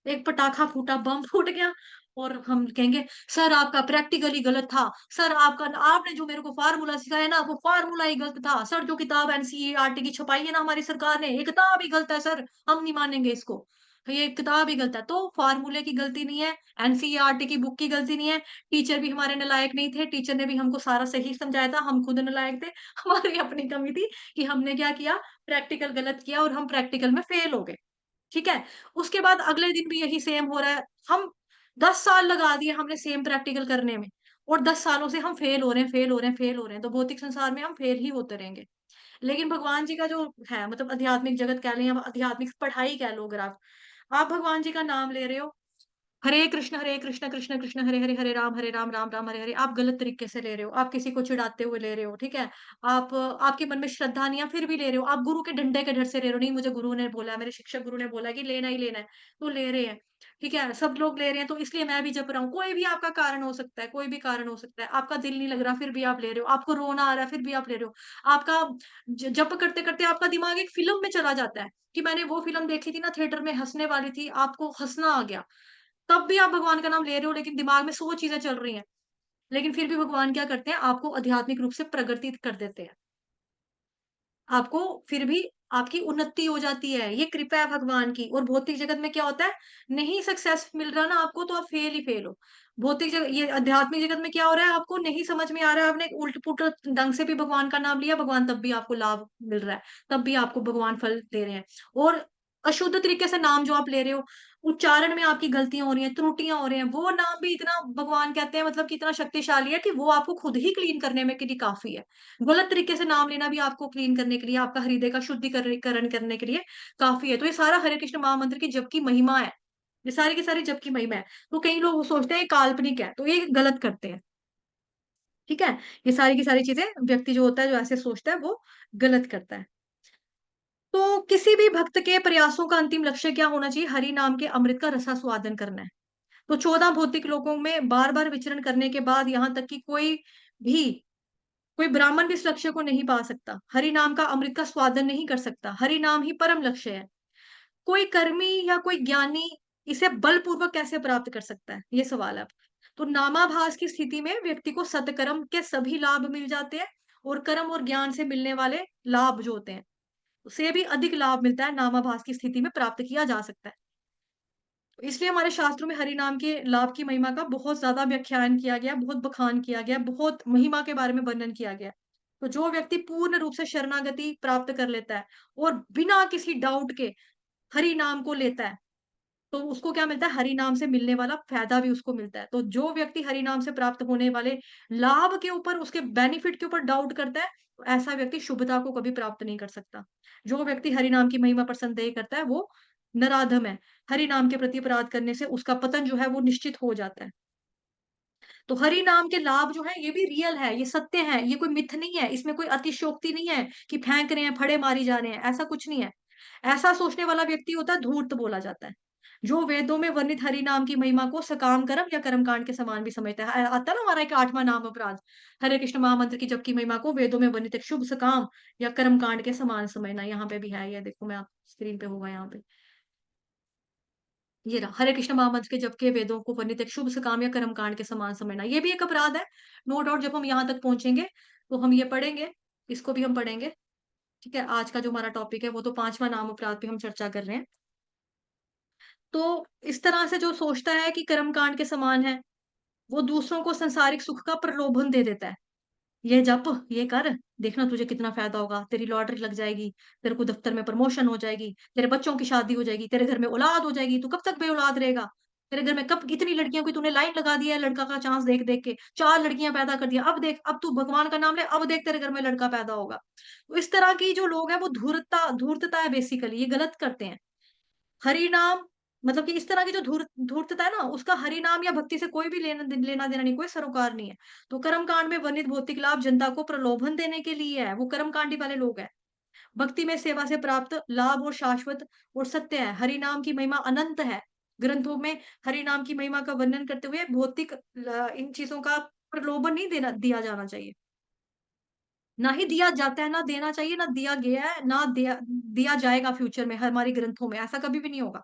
एक पटाखा फूटा, बम फूट गया और हम कहेंगे, "सर आपका प्रैक्टिकल ही गलत था। सर आपका, आपने जो मेरे को फ़ॉर्मूला सिखाया ना, वो फ़ॉर्मूला ही गलत था। सर जो किताब एनसीईआरटी की छपाई है ना हमारी सरकार ने, ये किताब ही गलत है सर, हम नहीं मानेंगे इसको।" ये किताब ही गलत है। तो फ़ॉर्मूले की गलती नहीं है, एनसीईआरटी की बुक की गलती नहीं है, टीचर भी हमारे नालायक नहीं थे, टीचर ने भी हमको सारा सही समझाया था, हम खुद नालायक थे। हमारी अपनी कमी थी कि हमने क्या किया, प्रैक्टिकल गलत किया और हम प्रैक्टिकल में फेल हो गए। ठीक है? उसके बाद अगले दिन भी यही सेम हो रहा है। हम 10 साल लगा दिए हमने सेम प्रैक्टिकल करने में और 10 सालों से हम फेल हो रहे हैं, फेल हो रहे हैं, फेल हो रहे हैं। तो भौतिक संसार में हम फेल ही होते रहेंगे। लेकिन भगवान जी का जो है मतलब आध्यात्मिक जगत कह लें या आध्यात्मिक पढ़ाई कह लो अगर आप भगवान जी का नाम ले रहे हो, हरे कृष्ण कृष्ण कृष्ण हरे हरे हरे राम राम राम हरे हरे आप गलत तरीके से ले रहे हो, आप किसी को चिढ़ाते हुए ले रहे हो, ठीक है? आप आपके मन में श्रद्धा नहीं है फिर भी ले रहे हो, आप गुरु के डंडे के डर से ले रहे हो, नहीं मुझे गुरु ने बोला है, मेरे शिक्षक गुरु ने बोला है कि लेना ही लेना है, तो ले रहे हैं, ठीक है? सब लोग ले रहे हैं तो इसलिए मैं भी जप रहा हूँ, कोई भी आपका कारण हो सकता है, कोई भी कारण हो सकता है, आपका दिल नहीं लग रहा फिर भी आप ले रहे हो, आपको रोना आ रहा है फिर भी आप ले रहे हो, आपका जप करते-करते आपका दिमाग एक फ़िल्म में चला जाता है, कि मैंने वो फ़िल्म देखी थी ना थिएटर में हँसने वाली थी, आपको हँसना आ गया। तब भी आप भगवान का नाम ले रहे हो लेकिन दिमाग में 100 चीज़ें चल रही हैं। लेकिन फिर भी भगवान क्या करते हैं आपको आध्यात्मिक रूप से प्रगतित कर देते हैं। आपको फिर भी आपकी उन्नति हो जाती है, ये कृपा है भगवान की और भौतिक जगत में क्या होता है, नहीं सक्सेस मिल रहा ना आपको तो आप फेल ही फेल हो। भौतिक जगत ये आध्यात्मिक जगत में क्या हो रहा है आपको नहीं समझ में आ रहा है, आपने उल्ट-पुल्ट ढंग से भी भगवान का नाम लिया, भगवान तब भी आपको लाभ मिल रहा है, तब भी आपको भगवान फल दे रहे हैं। और अशुद्ध तरीके से नाम जो आप ले रहे हो, उच्चारण में आपकी गलतियाँ हो रही हैं, त्रुटियाँ हो रही हैं, वो नाम भी इतना भगवान कहते हैं मतलब कि इतना शक्तिशाली है कि वो आपको खुद ही क्लीन करने में के लिए काफ़ी है। गलत तरीके से नाम लेना भी आपको क्लीन करने के लिए, आपका हृदय का शुद्धिकरण करने के लिए काफ़ी है। तो ये सारा हरे कृष्ण महामंत्र की जप की महिमा है। ये सारी की सारी जप की महिमा है। तो कई लोग सोचते हैं ये काल्पनिक है, तो ये गलत करते हैं। ठीक है? ये सारी की सारी चीज़ें व्यक्ति जो होता है, जो ऐसे सोचता है, वो गलत करता है। तो किसी भी भक्त के प्रयासों का अंतिम लक्ष्य क्या होना चाहिए? हरि नाम के अमृत का रसास्वादन करना है। तो 14 भौतिक लोकों में बार-बार विचरण करने के बाद यहाँ तक कि भी कोई ब्राह्मण भी इस लक्ष्य को नहीं पा सकता। हरि नाम का अमृत का स्वादन नहीं कर सकता। हरि नाम ही परम लक्ष्य है। कोई कर्मी या कोई ज्ञानी इसे बलपूर्वक कैसे प्राप्त कर सकता है? ये सवाल है अब। तो नामाभास की स्थिति में व्यक्ति को सत्कर्म के सभी लाभ मिल जाते हैं और कर्म और ज्ञान से मिलने वाले लाभ जो होते हैं, उससे भी अधिक लाभ मिलता है, नामाभास की स्थिति में प्राप्त किया जा सकता है। इसलिए हमारे शास्त्रों में हरि नाम के लाभ की महिमा का बहुत ज़्यादा व्याख्यान किया गया, बहुत बखान किया गया, बहुत महिमा के बारे में वर्णन किया गया। तो जो व्यक्ति पूर्ण रूप से शरणागति प्राप्त कर लेता है और बिना किसी डाउट के हरि नाम को लेता है, तो उसको क्या मिलता है? हरि नाम से मिलने वाला फ़ायदा भी उसको मिलता है। तो जो व्यक्ति हरि नाम से प्राप्त होने वाले लाभ के ऊपर, उसके बेनिफिट के ऊपर डाउट करता है, तो ऐसा व्यक्ति शुभता को कभी प्राप्त नहीं कर सकता। जो व्यक्ति हरि नाम की महिमा पर संदेह करता है, वो नराधम है। हरि नाम के प्रति अपराध करने से उसका पतन जो है, वो निश्चित हो जाता है। तो हरि नाम के लाभ जो हैं, ये भी रियल है, ये सत्य है, ये कोई मिथ नहीं है, इसमें कोई अतिशयोक्ति नहीं है कि फेंक रहे हैं, फड़े मारी जा रहे हैं, ऐसा कुछ नहीं है। ऐसा सोचने वाला व्यक्ति होता है धूर्त बोला जाता है। जो वेदों में वर्णित हरि नाम की महिमा को सकाम कर्म या कर्मकांड के समान भी समझता है। आता है ना हमारा एक 8वाँ नाम अपराध, हरे कृष्ण महामंत्र की जप की महिमा को वेदों में वर्णित एक शुभ सकाम या कर्मकांड के समान समझना। यहाँ पे भी है, ये देखो मैं आप स्क्रीन पे होगा यहाँ पे। ये रहा, हरे कृष्ण महामंत्र के जप के वेदों को वर्णित एक शुभ सकाम या कर्मकांड के समान समझना। ये भी एक अपराध है। नो डाउट जब हम यहाँ तक पहुँचेंगे, तो हम ये पढ़ेंगे, इसको भी हम पढ़ेंगे। ठीक है? आज का जो हमारा टॉपिक है, वो तो 5वाँ नाम अपराध पे हम चर्चा कर रहे हैं। तो इस तरह से जो सोचता है कि कर्मकांड के समान है, वो दूसरों को सांसारिक सुख का प्रलोभन दे देता है। ये जप, ये कर, देखना तुझे कितना फ़ायदा होगा, तेरी लॉटरी लग जाएगी, तेरे को दफ्तर में प्रमोशन हो जाएगी, तेरे बच्चों की शादी हो जाएगी, तेरे घर में औलाद हो जाएगी, तू कब तक बेऔलाद रहेगा? तेरे घर में कब कितनी लड़कियों की तूने लाइन लगा दी है लड़का का चांस देख-देख के, 4 लड़कियाँ पैदा कर दिया, अब देख, अब तू भगवान का नाम ले, अब देख तेरे घर में लड़का पैदा होगा। तो इस तरह की जो लोग हैं वो धूर्तता है बेसिकली, ये गलत करते हैं। हरि नाम मतलब कि इस तरह की जो धूर्तता है ना, उसका हरि नाम या भक्ति से कोई भी लेना-देना नहीं, कोई सरोकार नहीं है। तो कर्मकांड में वर्णित भौतिक लाभ जनता को प्रलोभन देने के लिए है, वो कर्मकांडी वाले लोग हैं। भक्ति में सेवा से प्राप्त लाभ और शाश्वत और सत्य है। हरि नाम की महिमा अनंत है। ग्रंथों में हरि नाम की महिमा का वर्णन करते हुए भौतिक इन चीज़ों का प्रलोभन नहीं देना दिया जाना चाहिए। ना ही दिया जाता है, ना देना चाहिए, ना दिया गया है, ना दिया जाएगा फ्यूचर में हमारे ग्रंथों में, ऐसा कभी भी नहीं होगा।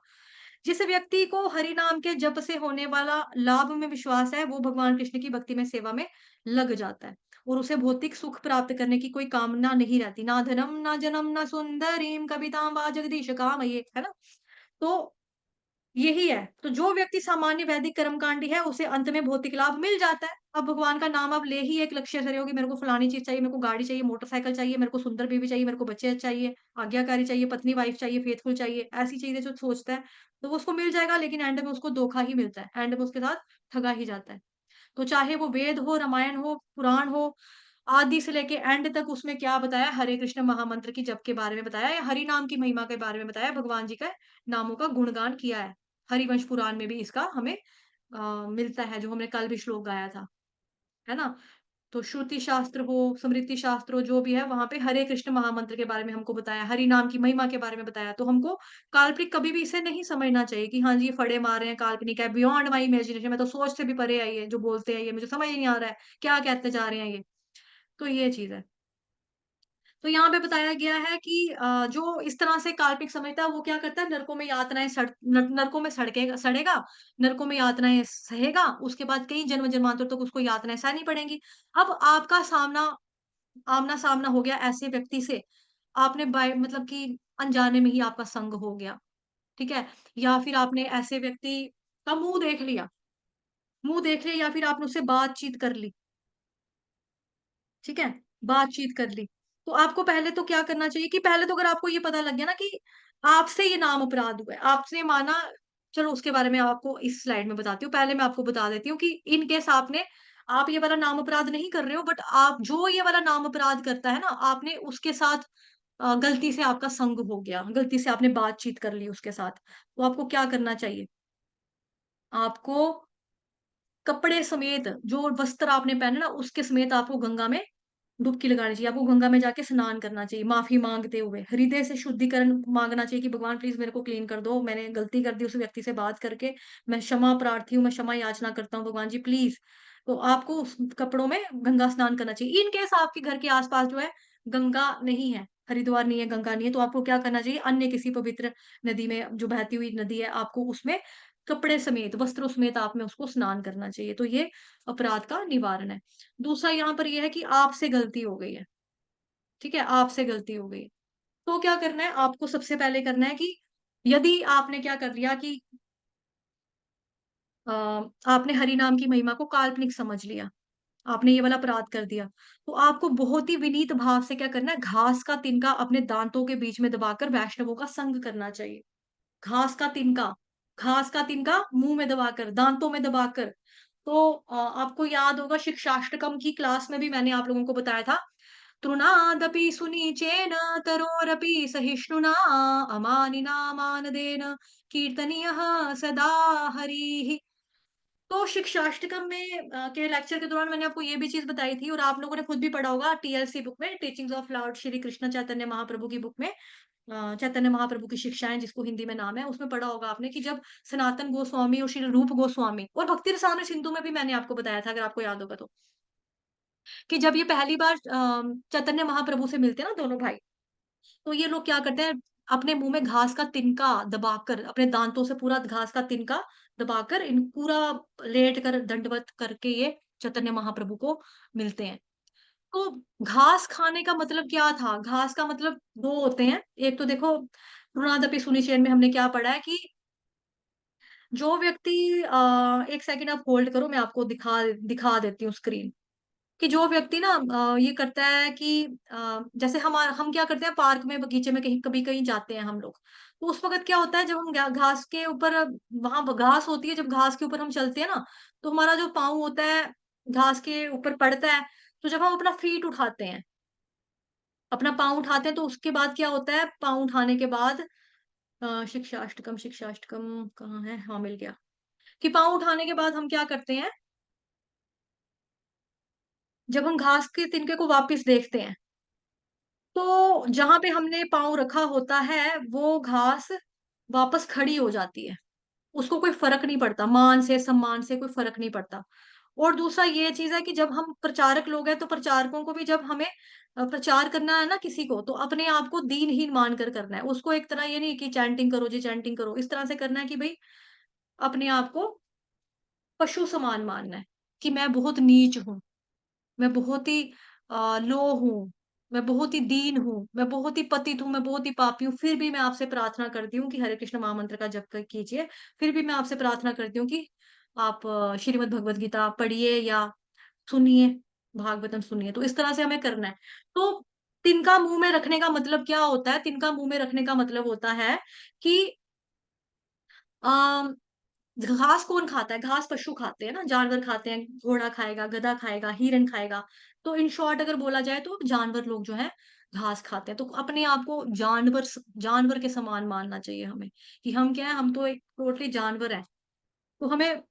जिस व्यक्ति को हरि नाम के जप से होने वाला लाभ में विश्वास है, वो भगवान कृष्ण की भक्ति में सेवा में लग जाता है और उसे भौतिक सुख प्राप्त करने की कोई कामना नहीं रहती। ना धनम, ना जनम, ना सुंदरीम कवितां वा जगदीश कामये, है ना? तो यही है। तो जो व्यक्ति सामान्य वैदिक कर्मकांडी है, उसे अंत में भौतिक लाभ मिल जाता है। अब भगवान का नाम आप ले ही एक लक्ष्य से रहे हो कि मेरे को फलानी चीज़ चाहिए, मेरे को गाड़ी चाहिए, मोटरसाइकिल चाहिए, मेरे को सुंदर बीवी चाहिए, मेरे को बच्चे चाहिए, आज्ञाकारी चाहिए, पत्नी वाइफ चाहिए, फेथफुल चाहिए, ऐसी चीज़ें जो सोचता है, तो वो उसको मिल जाएगा, लेकिन एंड में उसको धोखा ही मिलता है। एंड में उसके साथ ठगा ही जाता है। तो चाहे वो वेद हो, रामायण हो, पुराण हो, आदि से लेके एंड तक उसमें क्या बताया, हरे कृष्ण महामंत्र की जप के बारे में बताया, या हरि नाम की महिमा के बारे में बताया, भगवान जी का नामों का गुणगान किया है। हरिवंश पुराण में भी इसका हमें मिलता है, जो हमने कल भी श्लोक गाया था, है ना? तो श्रुति शास्त्र हो, स्मृति शास्त्र हो, जो भी है, वहाँ पे हरे कृष्ण महामंत्र के बारे में हमको बताया, हरि नाम की महिमा के बारे में बताया। तो हमको काल्पनिक कभी भी इसे नहीं समझना चाहिए कि हाँ जी, ये फड़े मार रहे हैं, काल्पनिक है, बियॉन्ड माय इमेजिनेशन, मैं तो सोच से भी परे है ये, जो बोलते हैं ये, मुझे समझ ही नहीं आ रहा है, क्या कहते जा रहे हैं ये। तो ये चीज़ है। तो यहाँ पे बताया गया है कि जो इस तरह से काल्पनिक समझता है, वो क्या करता है, नरकों में यातनाएँ नरकों में सड़ेगा, नरकों में यातनाएँ सहेगा, उसके बाद कई जन्म-जन्मांतर तक उसको यातनाएँ सहनी पड़ेंगी। अब आपका आमना-सामना हो गया ऐसे व्यक्ति से, आपने बाय मतलब कि अनजाने में ही आपका संग हो गया, ठीक है? या फिर आपने ऐसे व्यक्ति का मुँह देख लिया या फिर आपने उससे बातचीत कर ली, ठीक है? बातचीत कर ली। तो आपको पहले तो क्या करना चाहिए कि पहले तो अगर आपको ये पता लग गया ना कि आपसे ये नाम अपराध हुआ है, आपसे माना, चलो उसके बारे में आपको इस स्लाइड में बताती हूँ। पहले मैं आपको बता देती हूँ कि इन केस आप ये वाला नाम अपराध नहीं कर रहे हो, बट आप जो ये वाला नाम अपराध करता है ना, आपने उसके साथ गलती से आपका संग हो गया, गलती से आपने बातचीत कर ली उसके साथ। तो आपको क्या करना चाहिए? आपको कपड़े समेत जो वस्त्र आपने पहने ना, उसके समेत आपको गंगा में डुबकी लगानी चाहिए, आपको गंगा में जाके स्नान करना चाहिए, माफ़ी माँगते हुए। हृदय से शुद्धिकरण माँगना चाहिए कि भगवान प्लीज़ मेरे को क्लीन कर दो, मैंने गलती कर दी उस व्यक्ति से बात करके, मैं क्षमा प्रार्थी हूँ, मैं क्षमा याचना करता हूँ भगवान जी प्लीज़। तो आपको उस कपड़ों में गंगा स्नान करना चाहिए। इन केस आपके घर के आस-पास जो है गंगा नहीं है, हरिद्वार नहीं है, गंगा नहीं है, तो आपको क्या करना चाहिए, अन्य किसी पवित्र नदी में, जो बहती हुई नदी है, आपको उसमें कपड़े समेत, वस्त्रों समेत आप में उसको स्नान करना चाहिए। तो ये अपराध का निवारण है। दूसरा यहाँ पर ये है कि आपसे गलती हो गई है, ठीक है? आपसे गलती हो गई है। तो क्या करना है, आपको सबसे पहले करना है कि यदि आपने क्या कर लिया कि अ, आपने हरि नाम की महिमा को काल्पनिक समझ लिया, आपने ये वाला अपराध कर दिया, तो आपको बहुत ही विनीत भाव से क्या करना है, घास का तिनका अपने दाँतों के बीच में दबाकर वैष्णवों का संग करना चाहिए। घास का तिनका घास का तिनका मुँह में दबाकर, दाँतों में दबाकर। तो आपको याद होगा शिक्षाष्टकम की क्लास में भी मैंने आप लोगों को बताया था, तृणादपि सुनीचेन तरोरपि सहिष्णुना अमानिना मानदेन कीर्तनीयः सदा हरिः। तो शिक्षाष्टकम में के लेक्चर के दौरान मैंने आपको ये भी चीज़ बताई थी और आप लोगों ने खुद भी पढ़ा होगा टीएलसी बुक में, teachings of lord Shri Krishna Chaitanya Mahaprabhu की बुक में, चैतन्य महाप्रभु की शिक्षाएँ जिसको हिंदी में नाम है, उसमें पढ़ा होगा आपने कि जब सनातन गोस्वामी और श्री रूप गोस्वामी और भक्ति रसामृत सिंधु में भी मैंने आपको बताया था, अगर आपको याद होगा तो, कि जब ये पहली बार चैतन्य महाप्रभु से मिलते हैं ना दोनों भाई, तो ये लोग क्या करते हैं, अपने मुँह में घास का तिनका दबाकर, अपने दाँतों से पूरा घास का तिनका दबाकर इन पूरा लेट कर दंडवत करके ये चैतन्य महाप्रभु को मिलते हैं। तो घास खाने का मतलब क्या था? घास का मतलब 2 होते हैं। एक तो देखो "भ्रूणादपि सुनिचेन" में हमने क्या पढ़ा है कि जो व्यक्ति 1 सेकंड आप होल्ड करो, मैं आपको दिखा देती हूँ स्क्रीन। कि जो व्यक्ति ना ये करता है कि जैसे हम क्या करते हैं, पार्क में, बगीचे में कहीं कभी-कहीं जाते हैं हम लोग। तो उस वक़्त क्या होता है, जब हम घास के ऊपर, वहाँ घास होती है, जब घास के ऊपर हम चलते हैं ना, तो हमारा जो पाँव होता है घास के ऊपर पड़ता है। तो जब हम अपना फीट उठाते हैं, अपना पाँव उठाते हैं, तो उसके बाद क्या होता है, पाँव उठाने के बाद शिक्षाष्टकम कहाँ है? हाँ, मिल गया। कि पाँव उठाने के बाद हम क्या करते हैं, जब हम घास के तिनके को वापस देखते हैं, तो जहाँ पे हमने पाँव रखा होता है, वो घास वापस खड़ी हो जाती है। उसको कोई फ़र्क नहीं पड़ता, मान से, सम्मान से कोई फ़र्क नहीं पड़ता। और दूसरा ये चीज़ है कि जब हम प्रचारक लोग हैं, तो प्रचारकों को भी जब हमें प्रचार करना है ना किसी को, तो अपने आप को दीनहीन मानकर करना है। उसको एक तरह ये नहीं कि चैंटिंग करो जी, चैंटिंग करो। इस तरह से करना है कि भई अपने आप को पशु समान मानना है, कि मैं बहुत नीच हूँ, मैं बहुत ही लो हूँ। मैं बहुत ही दीन हूँ, मैं बहुत ही पतित हूँ, मैं बहुत ही पापी हूँ, फिर भी मैं आपसे प्रार्थना करती हूँ कि हरे कृष्ण महामंत्र का जप कीजिए। फिर भी मैं आपसे प्रार्थना करती हूँ कि आप श्रीमद् भगवत गीता पढ़िए या सुनिए, भागवतम सुनिए। तो इस तरह से हमें करना है। तो तिनका मुँह में रखने का मतलब क्या होता है? तिनका मुँह में रखने का मतलब होता है कि अ घास कौन खाता है? घास पशु खाते हैं ना, जानवर खाते हैं, घोड़ा खाएगा, गधा खाएगा, हिरन खाएगा। तो इन शॉर्ट अगर बोला जाए तो जानवर लोग जो हैं घास खाते हैं। तो अपने आप को जानवर के समान मानना चाहिए हमें, कि हम क्या है, हम तो एक टोटली जानवर हैं। तो हमें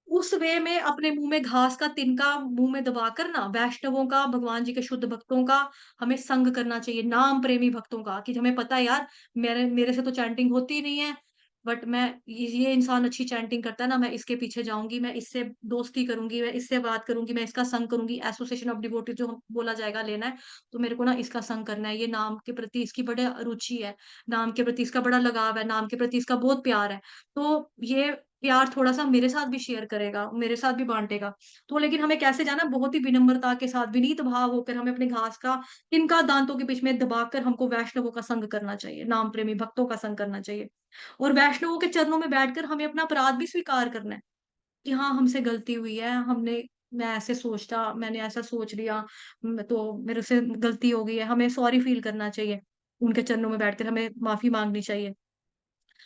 उस वे में अपने मुँह में घास का तिनका मुँह में दबाकर ना वैष्णवों का, भगवान जी के शुद्ध भक्तों का हमें संग करना चाहिए, नाम प्रेमी भक्तों का, कि हमें पता है यार मेरे मेरे से तो चैंटिंग होती ही नहीं है, बट मैं ये इंसान अच्छी चैंटिंग करता है ना, मैं इसके पीछे जाऊँगी, मैं इससे दोस्ती करूँगी, मैं इससे बात करूँगी, मैं इसका संग करूँगी, एसोसिएशन ऑफ डिवोटीज जो बोला जाएगा लेना है, तो मेरे को ना इसका संग करना है, ये नाम के प्रति इसकी बड़ी रुचि है, नाम के प्रति इसका बड़ा लगाव है, नाम के प्रति इसका बहुत प्यार है। तो ये प्यार थोड़ा-सा मेरे साथ भी शेयर करेगा, मेरे साथ भी बाँटेगा। तो लेकिन हमें कैसे जाना है, बहुत ही विनम्रता के साथ, विनीत भाव होकर हमें अपने घास का तिनका दाँतों के बीच में दबाकर हमको वैष्णवों का संग करना चाहिए, नाम प्रेमी भक्तों का संग करना चाहिए। और वैष्णवों के चरणों में बैठकर हमें अपना अपराध भी स्वीकार करना है, कि हाँ, हमसे गलती हुई है, मैं ऐसे सोचता, मैंने ऐसा सोच लिया, तो मेरे से गलती हो गई है, हमें सॉरी फ़ील करना चाहिए। उनके चरणों में बैठकर हमें माफ़ी माँगनी चाहिए।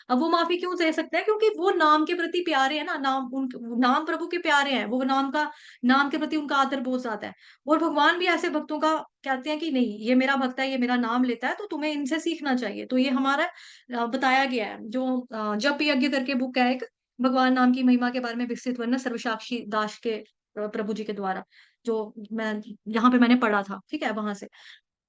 अब वो माफ़ी क्यों दे सकते हैं? क्योंकि वो नाम के प्रति प्यारे हैं ना, नाम प्रभु के प्यारे हैं, वो नाम के प्रति उनका आदर बहुत ज़्यादा है। और भगवान भी ऐसे भक्तों का कहते हैं कि नहीं, ये मेरा भक्त है, ये मेरा नाम लेता है, तो तुम्हें इनसे सीखना चाहिए। तो ये हमारा बताया गया है, जो जप यज्ञ करके बुक है एक, भगवान नाम की महिमा के बारे में विस्तृत वर्णन सर्वसाक्षी दास के प्रभु जी के द्वारा, जो मैं यहाँ पे मैंने पढ़ा था, ठीक है? वहाँ से।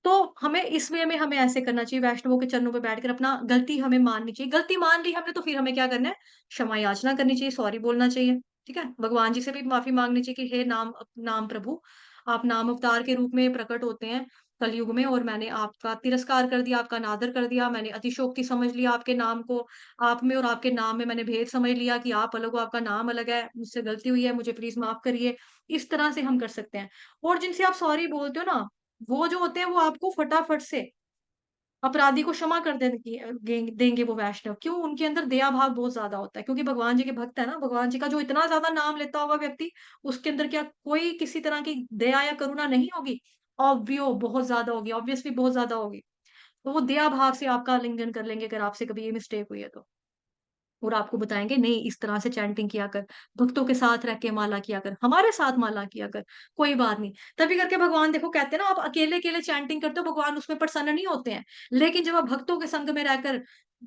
तो हमें इस वे में हमें ऐसे करना चाहिए, वैष्णवों के चरणों पे बैठकर अपना गलती हमें माननी चाहिए। गलती मान ली हमने तो फिर हमें क्या करना है? क्षमा याचना करनी चाहिए, सॉरी बोलना चाहिए, ठीक है? भगवान जी से भी माफ़ी माँगनी चाहिए कि हे नाम प्रभु, आप नाम अवतार के रूप में प्रकट होते हैं कलयुग में, और मैंने आपका तिरस्कार कर दिया, आपका अनादर कर दिया, मैंने अतिशयोक्ति समझ लिया आपके नाम को, आप में और आपके नाम में मैंने भेद समझ लिया कि आप अलग हो, आपका नाम अलग है, मुझसे गलती हुई है, मुझे प्लीज़ माफ़ करिए। इस तरह से हम कर सकते हैं। और जिनसे आप सॉरी बोलते हो ना, वो जो होते हैं वो आपको फटाफट से अपराधी को क्षमा कर देंगे वो वैष्णव। क्यों? उनके अंदर दया भाव बहुत ज़्यादा होता है, क्योंकि भगवान जी के भक्त है ना, भगवान जी का जो इतना ज़्यादा नाम लेता होगा व्यक्ति, उसके अंदर क्या कोई किसी तरह की दया या करुणा नहीं होगी? बहुत ज़्यादा होगी, ऑब्वियसली बहुत ज़्यादा होगी। तो वो दया भाव से आपका आलिंगन कर लेंगे अगर आपसे कभी ये मिस्टेक हुई है तो। और आपको बताएँगे नहीं, इस तरह से चैंटिंग किया कर, भक्तों के साथ रह के माला किया कर, हमारे साथ माला किया कर, कोई बात नहीं। तभी करके भगवान देखो कहते हैं ना, आप अकेले-अकेले चैंटिंग करते हो, भगवान उसमें प्रसन्न नहीं होते हैं। लेकिन जब आप भक्तों के संग में रहकर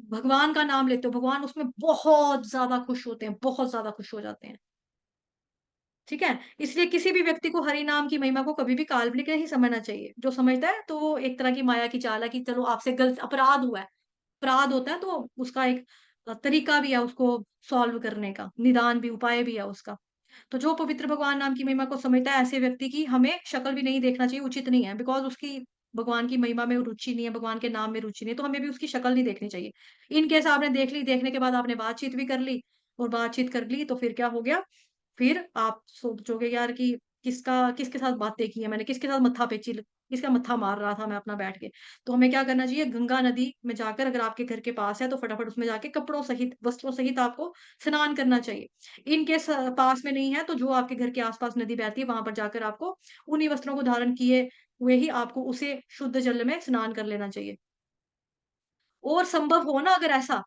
भगवान का नाम लेते हो, भगवान उसमें बहुत ज़्यादा खुश होते हैं, बहुत ज़्यादा खुश हो जाते हैं। ठीक है? इसलिए किसी भी व्यक्ति को हरि नाम की महिमा को कभी भी काल्पनिक नहीं समझना चाहिए। जो समझता है तो वो एक तरह की माया की चाल है कि चलो आपसे गलत अपराध हुआ है। अपराध होता है तो उसका एक तरीका भी है उसको सॉल्व करने का, निदान भी, उपाय भी है उसका। तो जो पवित्र भगवान नाम की महिमा को समझता है, ऐसे व्यक्ति की हमें शक्ल भी नहीं देखना चाहिए, उचित नहीं है, बिकॉज़ उसकी भगवान की महिमा में रुचि नहीं है, भगवान के नाम में रुचि नहीं है, तो हमें भी उसकी शक्ल नहीं देखनी चाहिए। इन केस आपने देख ली, देखने के बाद आपने बातचीत भी कर ली, और बातचीत कर ली तो फिर क्या हो गया, फिर आप सोचोगे यार कि किसके साथ बातें की हैं मैंने, किसका मत्था मार रहा था मैं अपना बैठ के। तो हमें क्या करना चाहिए, गंगा नदी में जाकर, अगर आपके घर के पास है तो फटाफट उसमें जाके कपड़ों सहित, वस्त्रों सहित आपको स्नान करना चाहिए। इन केस पास में नहीं है तो जो आपके घर के आस-पास नदी बहती है वहाँ पर जाकर आपको उन्हीं वस्त्रों को धारण किए हुए ही आपको उसे शुद्ध जल में स्नान कर लेना चाहिए। और संभव हो ना अगर ऐसा,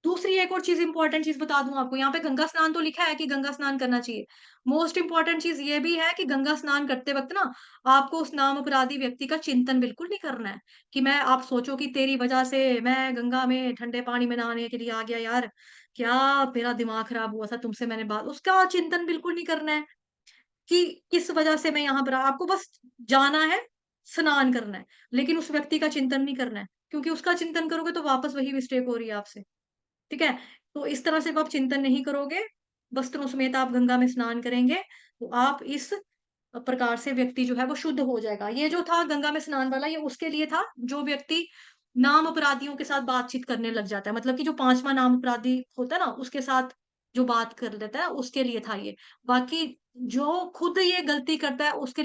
दूसरी एक और चीज़ इम्पोर्टेंट चीज़ बता दूँ आपको, यहाँ पे गंगा स्नान तो लिखा है कि गंगा स्नान करना चाहिए। मोस्ट इम्पोर्टेंट चीज़ ये भी है कि गंगा स्नान करते वक़्त ना, आपको उस नाम अपराधी व्यक्ति का चिंतन बिल्कुल नहीं करना है, कि आप सोचो कि तेरी वज़ह से मैं गंगा में ठंडे पानी में नहाने के लिए आ गया यार, क्या मेरा दिमाग खराब हुआ था तुमसे मैंने बात, उसका चिंतन बिल्कुल नहीं करना है। कि किस वजह से मैं यहाँ पर आपको बस जाना है, स्नान करना है, लेकिन उस व्यक्ति का चिंतन नहीं करना है, क्योंकि उसका चिंतन करोगे तो वापस वही मिस्टेक हो रही है आपसे, ठीक है? तो इस तरह से जब आप चिंतन नहीं करोगे, वस्त्रों समेत आप गंगा में स्नान करेंगे, तो आप इस प्रकार से व्यक्ति जो है वो शुद्ध हो जाएगा। ये जो था गंगा में स्नान वाला, ये उसके लिए था जो व्यक्ति नाम अपराधियों के साथ बातचीत करने लग जाता है। मतलब कि जो 5वाँ नाम अपराधी होता है ना, उसके साथ जो बात कर लेता है, उसके लिए था ये। बाकी जो खुद ये गलती करता है, उसके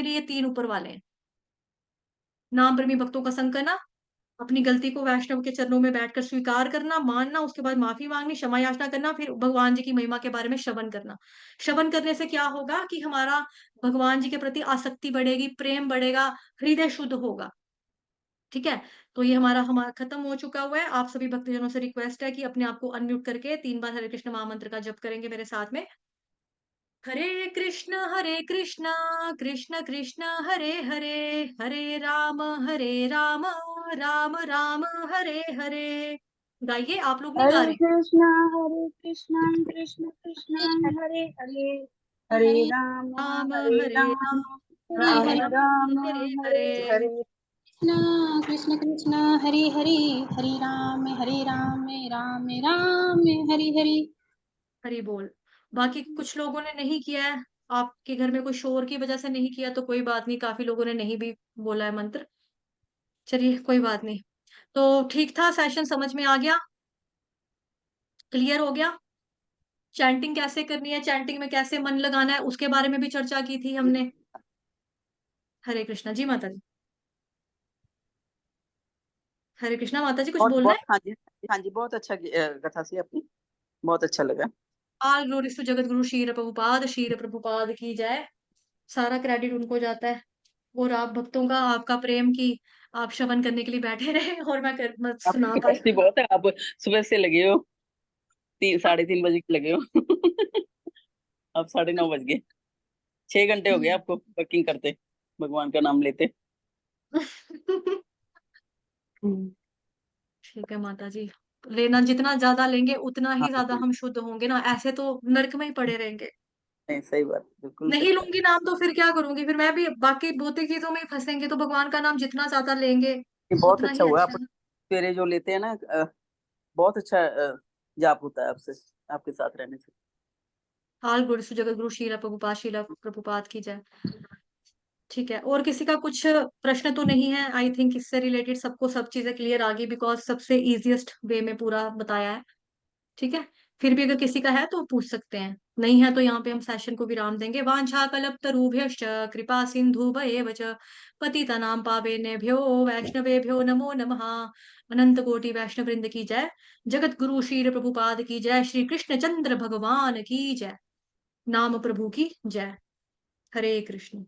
लिए ये 3 ऊपर वाले हैं। नाम प्रेमी भक्तों का संग करना, अपनी गलती को वैष्णव के चरणों में बैठकर स्वीकार करना, मानना, उसके बाद माफी मांगनी, क्षमा याचना करना, फिर भगवान जी की महिमा के बारे में श्रवण करना। श्रवण करने से क्या होगा कि हमारा भगवान जी के प्रति आसक्ति बढ़ेगी, प्रेम बढ़ेगा, हृदय शुद्ध होगा। ठीक है? तो ये हमारा खत्म हो चुका हुआ है। आप सभी भक्तजनों से रिक्वेस्ट है कि अपने आप को अनम्यूट करके 3 बार हरे कृष्ण महामंत्र का जप करेंगे मेरे साथ में। हरे कृष्ण कृष्ण कृष्ण हरे हरे, हरे राम राम राम हरे हरे। गाइए, आप लोग नहीं गा हरे रहे। कृष्णा कृष्ण कृष्ण हरे हरे, हरे राम राम हरे हरे राम, राम राम राम राम हरे हरे हरे। हरे। कृष्ण कृष्ण हरे हरे, हरे राम राम राम हरे हरे। हरि बोल। बाकी कुछ लोगों ने नहीं किया है, आपके घर में कोई शोर की वजह से नहीं किया तो कोई बात नहीं, काफी लोगों ने नहीं भी बोला है मंत्र। चलिए कोई बात नहीं। तो ठीक था, सेशन समझ में आ गया, क्लियर हो गया। चैंटिंग कैसे करनी है, चैंटिंग में कैसे मन लगाना है, उसके बारे में भी चर्चा की थी हमने। हरे कृष्णा जी माता जी। हरे कृष्णा माता जी, कुछ बहुत बोलना बहुत, है? हाँ जी, हाँ जी, बहुत अच्छा कथा थी आपकी, बहुत अच्छा लगा। आल ग्लोरीज टू जगत गुरु शील प्रभुपाद की जय। सारा क्रेडिट उनको जाता है, और आप भक्तों का, आपका प्रेम की आप श्रवण करने के लिए बैठे रहे और मैं आपकी सुना पाई। कैपेसिटी बहुत है, आप सुबह से लगे हो, 3 साढ़े 3 बजे के लगे हो। अब 9:30 बज गए, 6 घंटे हो गए आपको वर्किंग करते, भगवान का नाम लेते। ठीक है माता जी, लेना जितना ज्यादा लेंगे उतना ही हाँ ज्यादा सही, हम शुद्ध होंगे ना, ऐसे तो नरक में ही पड़े रहेंगे। नहीं सही बात, बिल्कुल सही नहीं बात। लूंगी नाम तो फिर क्या करूंगी, फिर मैं भी बाकी भौतिक चीजों में ही फंसेंगे, तो भगवान का नाम जितना ज्यादा लेंगे ये बहुत उतना अच्छा ही हुआ, अच्छा आप है। सवेरे जो लेते हैं ना, बहुत अच्छा जाप होता है आपसे, आपके साथ रहने से। हाल गुरु जगत गुरु शीला प्रभुपाद की जय। ठीक है, और किसी का कुछ प्रश्न तो नहीं है? आई थिंक इससे रिलेटेड सबको सब चीजें क्लियर आ गई, बिकॉज सबसे इजीएस्ट वे में पूरा बताया है। ठीक है, फिर भी अगर किसी का है तो पूछ सकते हैं, नहीं है तो यहाँ पे हम सेशन को विराम देंगे। वांछा कल्पतरुभ्यश्च कृपा सिंधुभ्येव च पतितनां पावनेभ्यो वैष्णवेभ्यो नमो नमः। अनंत कोटि वैष्णव वृंद की जय। जगत गुरु श्री प्रभुपाद की जय। श्री कृष्ण चंद्र भगवान की जय। नाम प्रभु की जय। हरे कृष्ण।